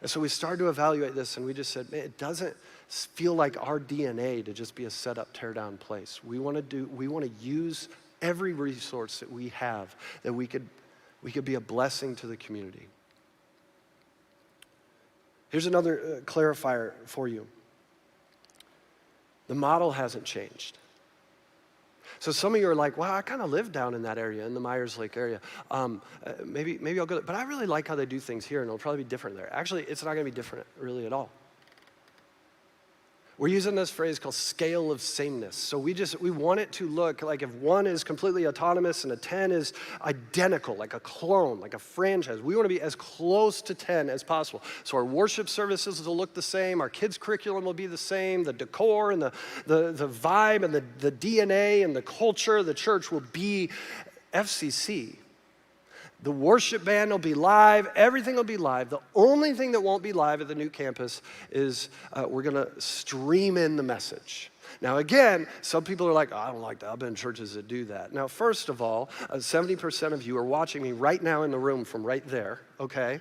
And so we started to evaluate this and we just said, man, it doesn't feel like our DNA to just be a set up, tear down place. We want to use every resource that we have that we could be a blessing to the community. Here's another clarifier for you. The model hasn't changed. So some of you are like, well, I kind of live down in that area, in the Myers Lake area. Maybe I'll go there. But I really like how they do things here, and it'll probably be different there. Actually, it's not going to be different really at all. We're using this phrase called scale of sameness. So we want it to look like if 1 is completely autonomous and a 10 is identical, like a clone, like a franchise. We want to be as close to 10 as possible. So our worship services will look the same. Our kids' curriculum will be the same. The decor and the vibe and the DNA and the culture of the church will be FCC. The worship band will be live. Everything will be live. The only thing that won't be live at the new campus is we're going to stream in the message. Now, again, some people are like, oh, I don't like that. I've been in churches that do that. Now, first of all, 70% of you are watching me right now in the room from right there, okay?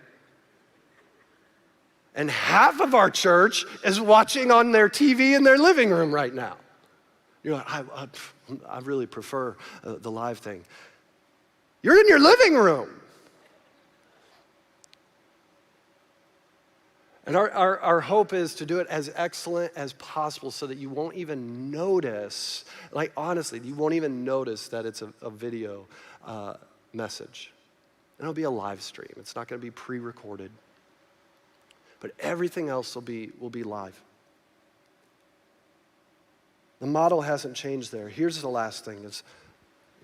And half of our church is watching on their TV in their living room right now. You're like, I really prefer the live thing. You're in your living room. And our hope is to do it as excellent as possible so that you won't even notice, like honestly, you won't even notice that it's a video message. And it'll be a live stream. It's not going to be pre-recorded. But everything else will be live. The model hasn't changed there. Here's the last thing.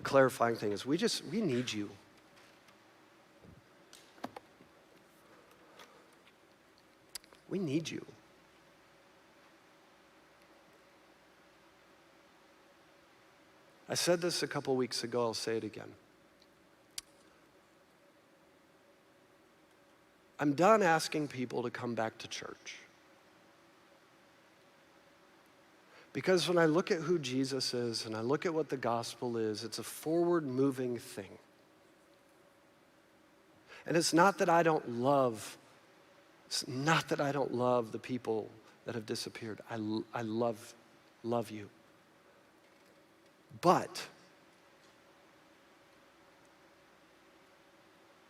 Clarifying thing is we need you. We need you. I said this a couple weeks ago, I'll say it again. I'm done asking people to come back to church. Because when I look at who Jesus is and I look at what the gospel is, it's a forward-moving thing. And it's not that I don't love the people that have disappeared. I love you. But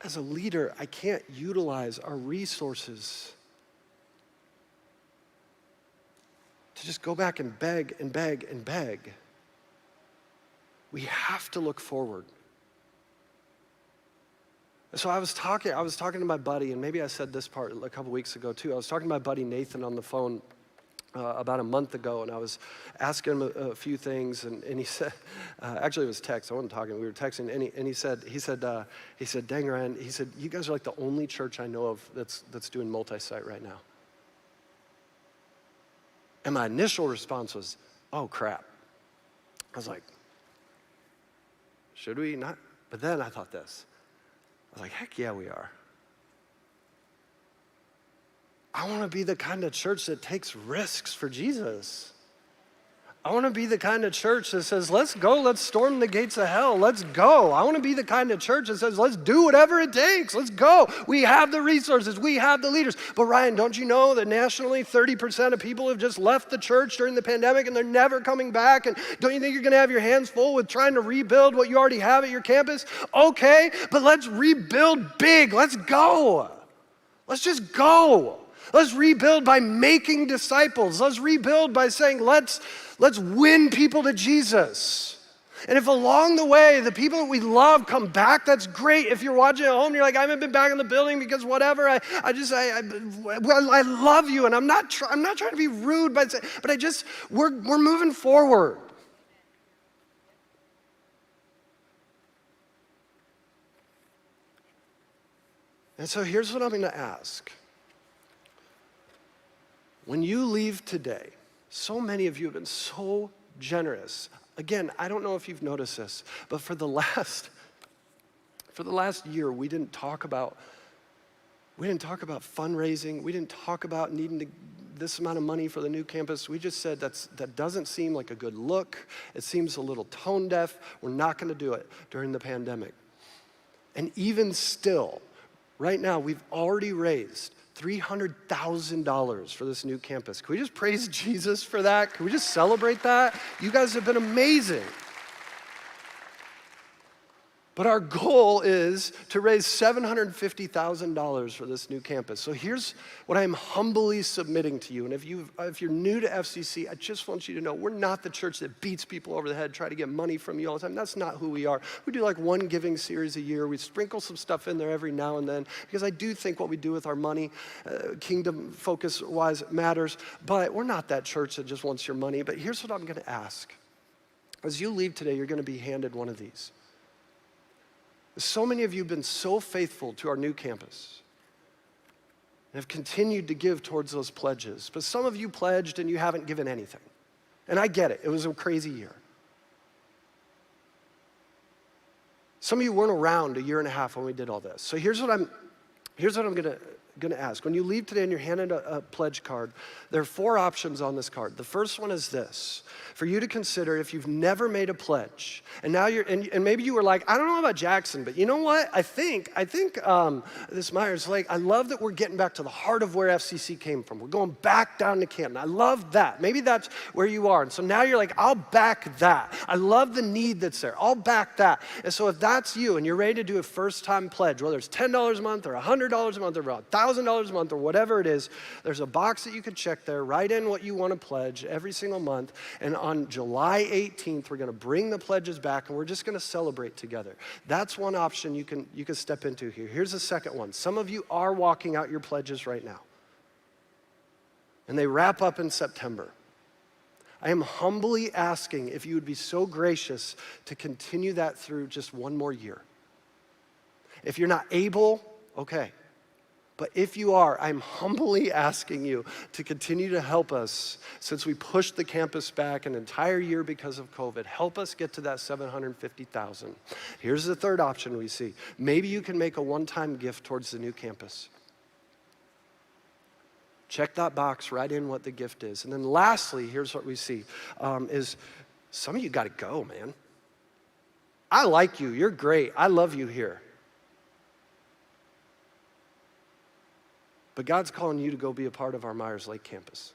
as a leader, I can't utilize our resources to just go back and beg and beg and beg. We have to look forward. And so I was talking to my buddy, and maybe I said this part a couple weeks ago too. I was talking to my buddy Nathan on the phone about a month ago, and I was asking him a few things, and he said, actually it was text, I wasn't talking, we were texting, and he said, dang Ryan, he said, you guys are like the only church I know of that's doing multi-site right now. And my initial response was, oh crap. I was like, should we not? But then I thought this. I was like, heck yeah, we are. I want to be the kind of church that takes risks for Jesus. I want to be the kind of church that says, let's go, let's storm the gates of hell, let's go. I want to be the kind of church that says, let's do whatever it takes, let's go. We have the resources, we have the leaders. But Ryan, don't you know that nationally 30% of people have just left the church during the pandemic and they're never coming back? And don't you think you're going to have your hands full with trying to rebuild what you already have at your campus? Okay, but let's rebuild big, let's go. Let's just go. Let's rebuild by making disciples. Let's rebuild by saying, let's win people to Jesus. And if along the way, the people that we love come back, that's great. If you're watching at home and you're like, I haven't been back in the building because whatever, I love you. And I'm not trying to be rude, but we're moving forward. And so here's what I'm going to ask. When you leave today, so many of you have been so generous. Again, I don't know if you've noticed this, but for the last year, we didn't talk about fundraising. We didn't talk about needing this amount of money for the new campus. We just said that doesn't seem like a good look. It seems a little tone deaf. We're not going to do it during the pandemic. And even still, right now, we've already raised $300,000 for this new campus. Can we just praise Jesus for that? Can we just celebrate that? You guys have been amazing. But our goal is to raise $750,000 for this new campus. So here's what I'm humbly submitting to you. And if you're new to FCC, I just want you to know we're not the church that beats people over the head, try to get money from you all the time. That's not who we are. We do like one giving series a year. We sprinkle some stuff in there every now and then because I do think what we do with our money, kingdom focus-wise, matters. But we're not that church that just wants your money. But here's what I'm going to ask. As you leave today, you're going to be handed one of these. So many of you have been so faithful to our new campus and have continued to give towards those pledges. But some of you pledged and you haven't given anything. And I get it. It was a crazy year. Some of you weren't around a year and a half when we did all this. So here's what I'm going to ask. When you leave today and you're handed a pledge card, there are 4 options on this card. The first one is this. For you to consider if you've never made a pledge, and now and maybe you were like, I don't know about Jackson, but you know what? I think this Myers Lake, I love that we're getting back to the heart of where FCC came from. We're going back down to Canton. I love that. Maybe that's where you are. And so now you're like, I'll back that. I love the need that's there. I'll back that. And so if that's you and you're ready to do a first-time pledge, whether it's $10 a month or $100 a month or $1,000 a month or whatever it is, there's a box that you can check there. Write in what you want to pledge every single month. And on July 18th, we're going to bring the pledges back and we're just going to celebrate together. That's one option you can step into here. Here's the second one. Some of you are walking out your pledges right now. And they wrap up in September. I am humbly asking if you would be so gracious to continue that through just one more year. If you're not able, okay. But if you are, I'm humbly asking you to continue to help us since we pushed the campus back an entire year because of COVID. Help us get to that $750,000. Here's the third option we see. Maybe you can make a one-time gift towards the new campus. Check that box, write in what the gift is. And then lastly, here's what we see, is some of you got to go, man. I like you. You're great. I love you here. But God's calling you to go be a part of our Myers Lake campus.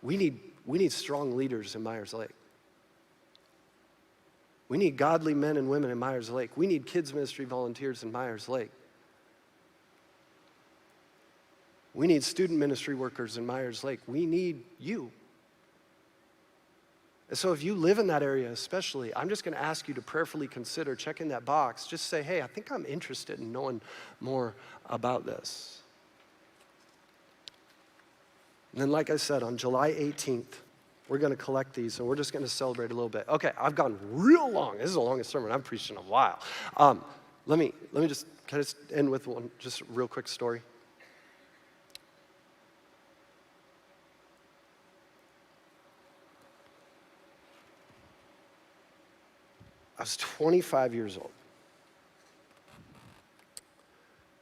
We need strong leaders in Myers Lake. We need godly men and women in Myers Lake. We need kids ministry volunteers in Myers Lake. We need student ministry workers in Myers Lake. We need you. And so if you live in that area especially, I'm just going to ask you to prayerfully consider checking that box. Just say, hey, I think I'm interested in knowing more about this. And then like I said, on July 18th, we're going to collect these and we're just going to celebrate a little bit. Okay, I've gone real long. This is the longest sermon I've preached in a while. Let me just, can I just end with one just real quick story? I was 25 years old.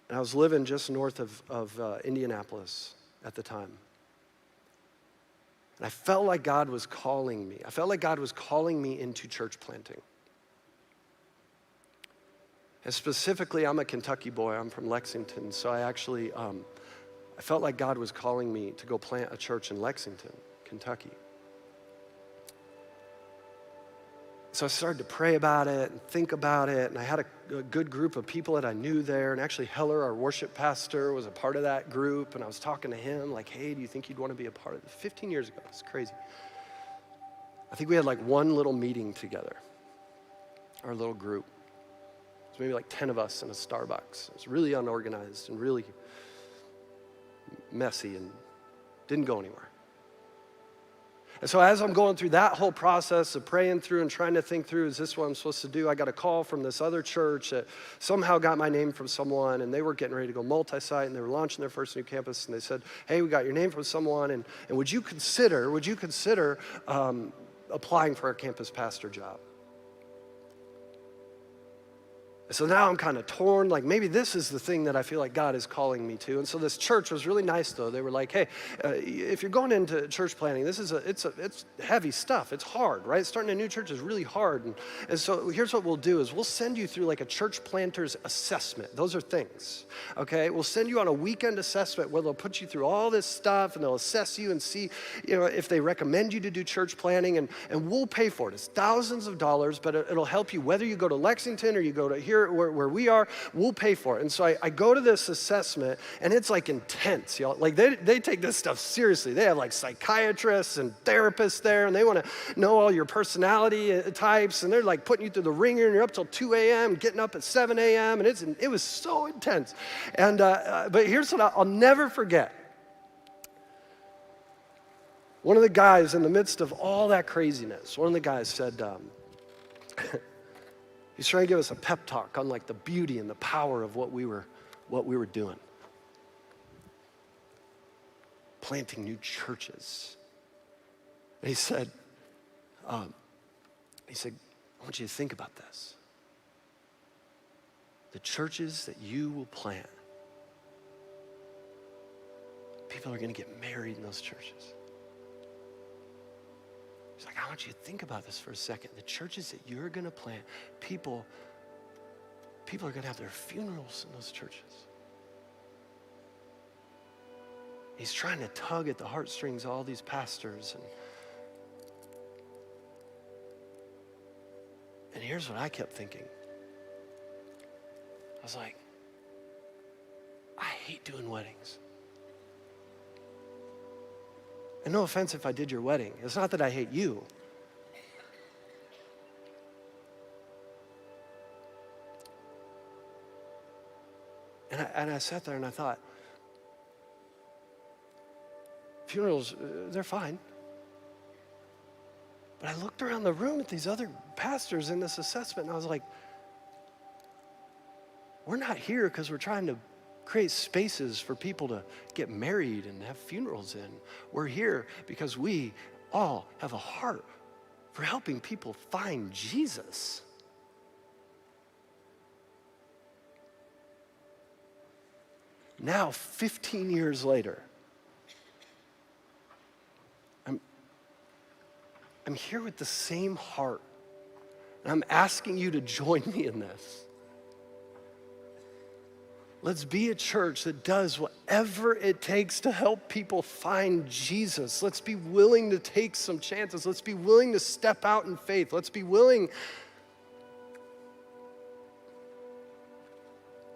And I was living just north of Indianapolis at the time. And I felt like God was calling me. I felt like God was calling me into church planting. And specifically, I'm a Kentucky boy. I'm from Lexington. So I actually, I felt like God was calling me to go plant a church in Lexington, Kentucky. So I started to pray about it and think about it, and I had a good group of people that I knew there, and actually Heller, our worship pastor, was a part of that group, and I was talking to him like, hey, do you think you'd want to be a part of this? 15 years ago, it's crazy. I think we had like one little meeting together, our little group. It was maybe like 10 of us in a Starbucks. It was really unorganized and really messy and didn't go anywhere. And so as I'm going through that whole process of praying through and trying to think through, is this what I'm supposed to do? I got a call from this other church that somehow got my name from someone, and they were getting ready to go multi-site, and they were launching their first new campus, and they said, hey, we got your name from someone, and would you consider applying for our campus pastor job? So now I'm kind of torn, like maybe this is the thing that I feel like God is calling me to. And so this church was really nice though. They were like, hey, if you're going into church planting, it's heavy stuff. It's hard, right? Starting a new church is really hard. And so here's what we'll do is we'll send you through like a church planter's assessment. Those are things, okay? We'll send you on a weekend assessment where they'll put you through all this stuff and they'll assess you and see, if they recommend you to do church planting, and we'll pay for it. It's thousands of dollars, but it'll help you whether you go to Lexington or you go to here, where we are, we'll pay for it. And so I go to this assessment, and it's like intense, y'all. Like they take this stuff seriously. They have like psychiatrists and therapists there, and they want to know all your personality types, and they're like putting you through the ringer, and you're up till 2 a.m., getting up at 7 a.m., and it was so intense. And but here's what I'll never forget. One of the guys in the midst of all that craziness, one of the guys said, he's trying to give us a pep talk on like the beauty and the power of what we were doing. Planting new churches. And he said, I want you to think about this. The churches that you will plant, people are going to get married in those churches. He's like, I want you to think about this for a second. The churches that you're going to plant, people are going to have their funerals in those churches. He's trying to tug at the heartstrings of all these pastors. And here's what I kept thinking. I was like, I hate doing weddings. And no offense if I did your wedding. It's not that I hate you. And I sat there and I thought, funerals, they're fine. But I looked around the room at these other pastors in this assessment, and I was like, we're not here because we're trying to create spaces for people to get married and have funerals in. We're here because we all have a heart for helping people find Jesus. Now, 15 years later, I'm here with the same heart, and I'm asking you to join me in this. Let's be a church that does whatever it takes to help people find Jesus. Let's be willing to take some chances. Let's be willing to step out in faith. Let's be willing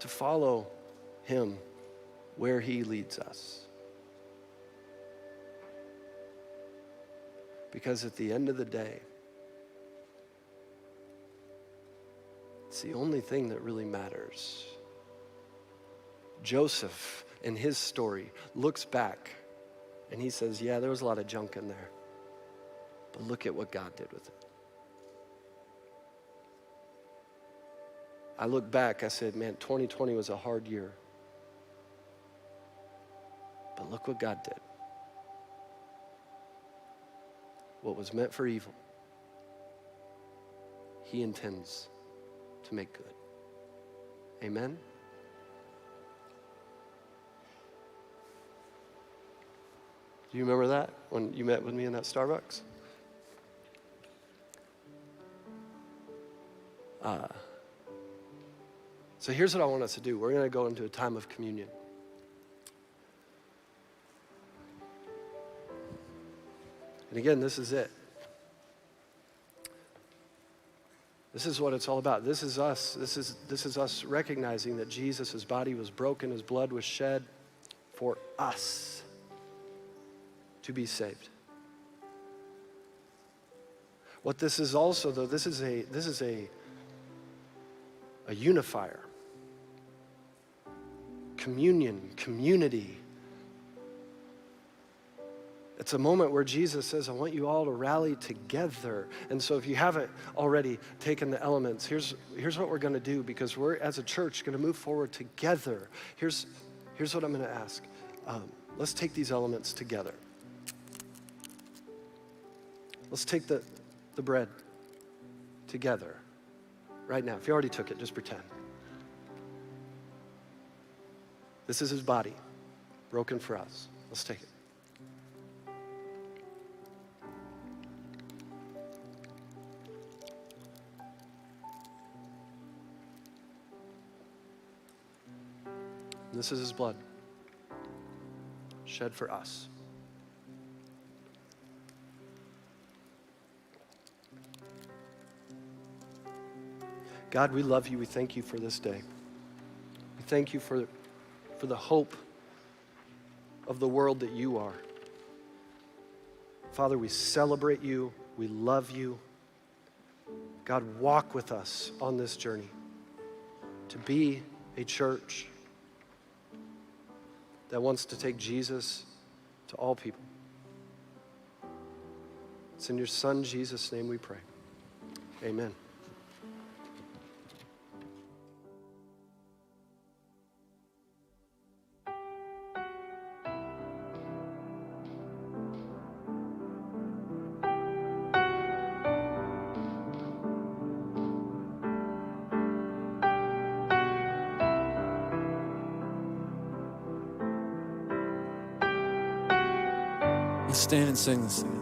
to follow him where he leads us. Because at the end of the day, it's the only thing that really matters. Joseph, in his story, looks back and he says, yeah, there was a lot of junk in there, but look at what God did with it. I look back, I said, man, 2020 was a hard year, but look what God did. What was meant for evil, he intends to make good. Amen? Do you remember that when you met with me in that Starbucks? So here's what I want us to do. We're going to go into a time of communion. And again, this is it. This is what it's all about. This is us. This is us recognizing that Jesus' body was broken, his blood was shed for us to be saved. What this is also, though, this is a unifier. Communion, community. It's a moment where Jesus says, I want you all to rally together. And so if you haven't already taken the elements, here's what we're going to do, because we're, as a church, going to move forward together. Here's what I'm going to ask. Let's take these elements together. Let's take the bread together right now. If you already took it, just pretend. This is his body, broken for us. Let's take it. This is his blood, shed for us. God, we love you. We thank you for this day. We thank you for the hope of the world that you are. Father, we celebrate you. We love you. God, walk with us on this journey to be a church that wants to take Jesus to all people. It's in your Son, Jesus' name we pray. Amen. Let's stand and sing this again.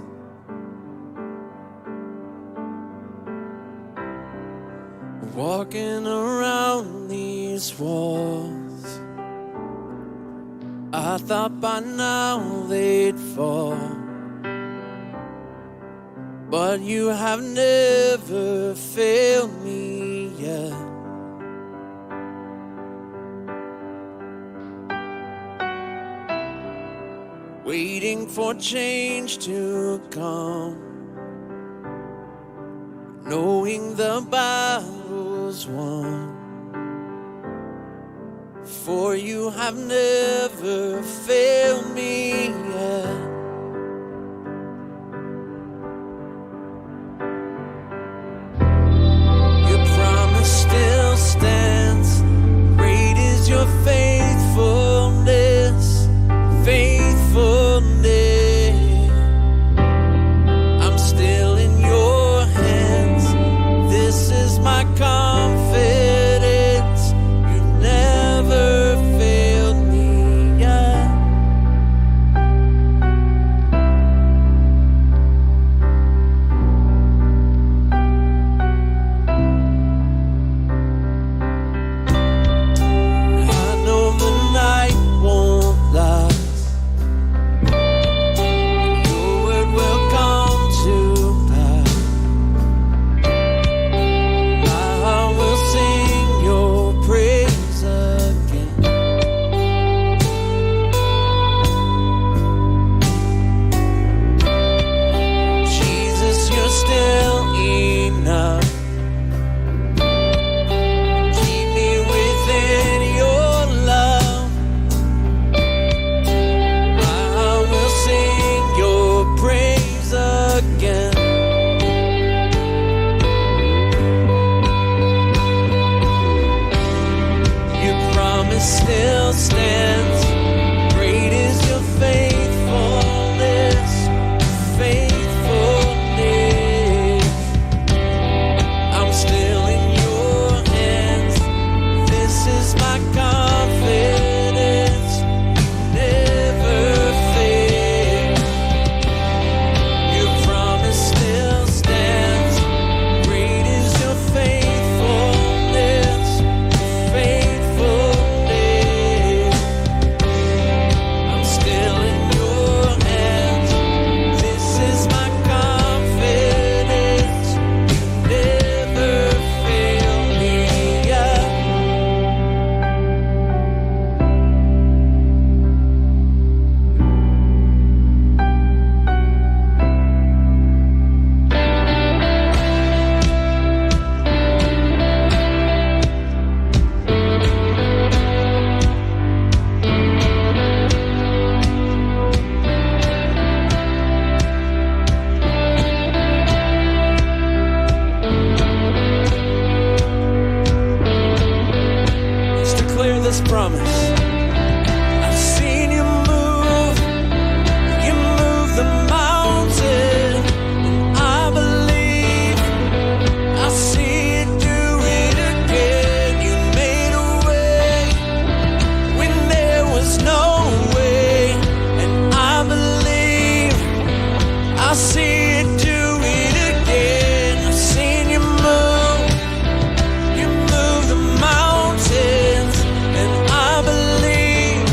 Walking around these walls, I thought by now they'd fall, but you have never failed me yet. Waiting for change to come, knowing the battle's won, for you have never failed me yet. Your promise still stands, great is your faithfulness, I'm still in your hands. This is my confidence. You've never failed me yet. promise still stands. Great is your faithfulness, faithfulness. I'm still in your hands. This is my confidence. Never fail. Your promise still stands. Great is your faithfulness, faithfulness. I'm still in your hands. This is my confidence. You never fail me. Let's declare this promise. I've seen you move the mountain, and I believe I see you do it again. You made a way when there was no way, and I believe I see you do it again. I've seen you move the mountains, and I believe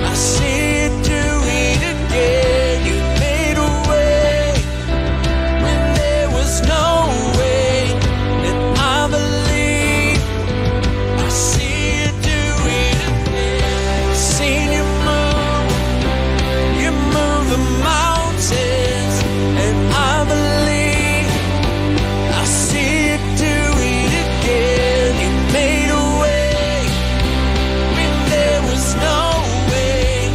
I see you do it again. You made a way when there was no way, and I believe I see you do it again. I've seen you move the mountains, and I believe I see you do it again. You made a way when there was no way,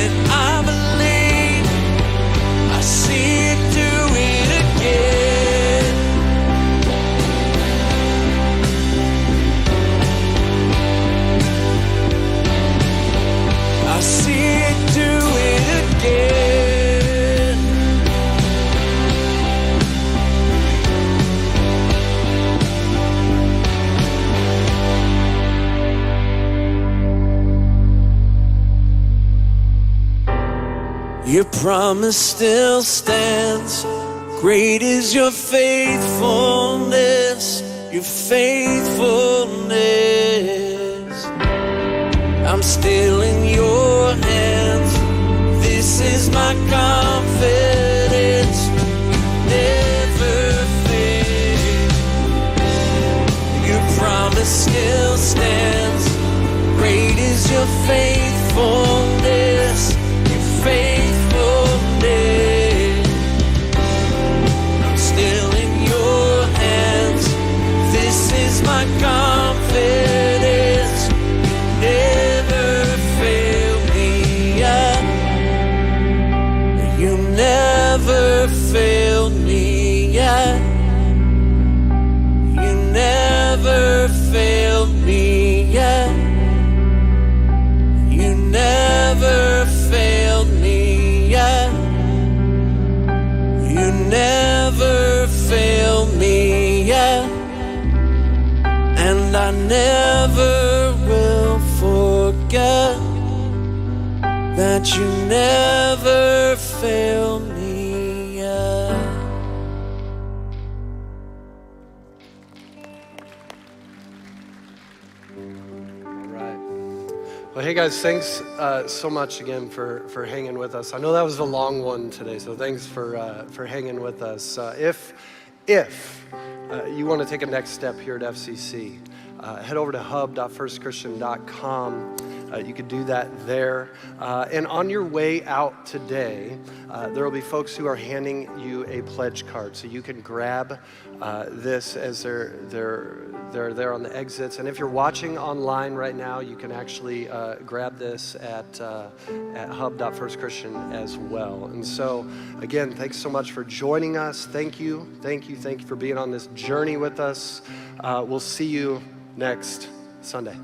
and I believe I see you do it again. I see you do it again. Your promise still stands. Great is your faithfulness, your faithfulness. I'm still in your hands. This is my confidence. Never fail. Your promise still stands. Great is your faithfulness, your faithfulness. I'm still in your hands. This is my confidence. You never fail me. You never fail me. You never fail me. You never failed me. You never failed me. And I never will forget that you never failed me. Well, hey guys, thanks so much again for hanging with us. I know that was a long one today, so thanks for hanging with us. If you want to take a next step here at FCC, head over to hub.firstchristian.com. You could do that there. And on your way out today, there will be folks who are handing you a pledge card. So you can grab this as they're there on the exits. And if you're watching online right now, you can actually grab this at hub.firstchristian as well. And so, again, thanks so much for joining us. Thank you for being on this journey with us. We'll see you next Sunday.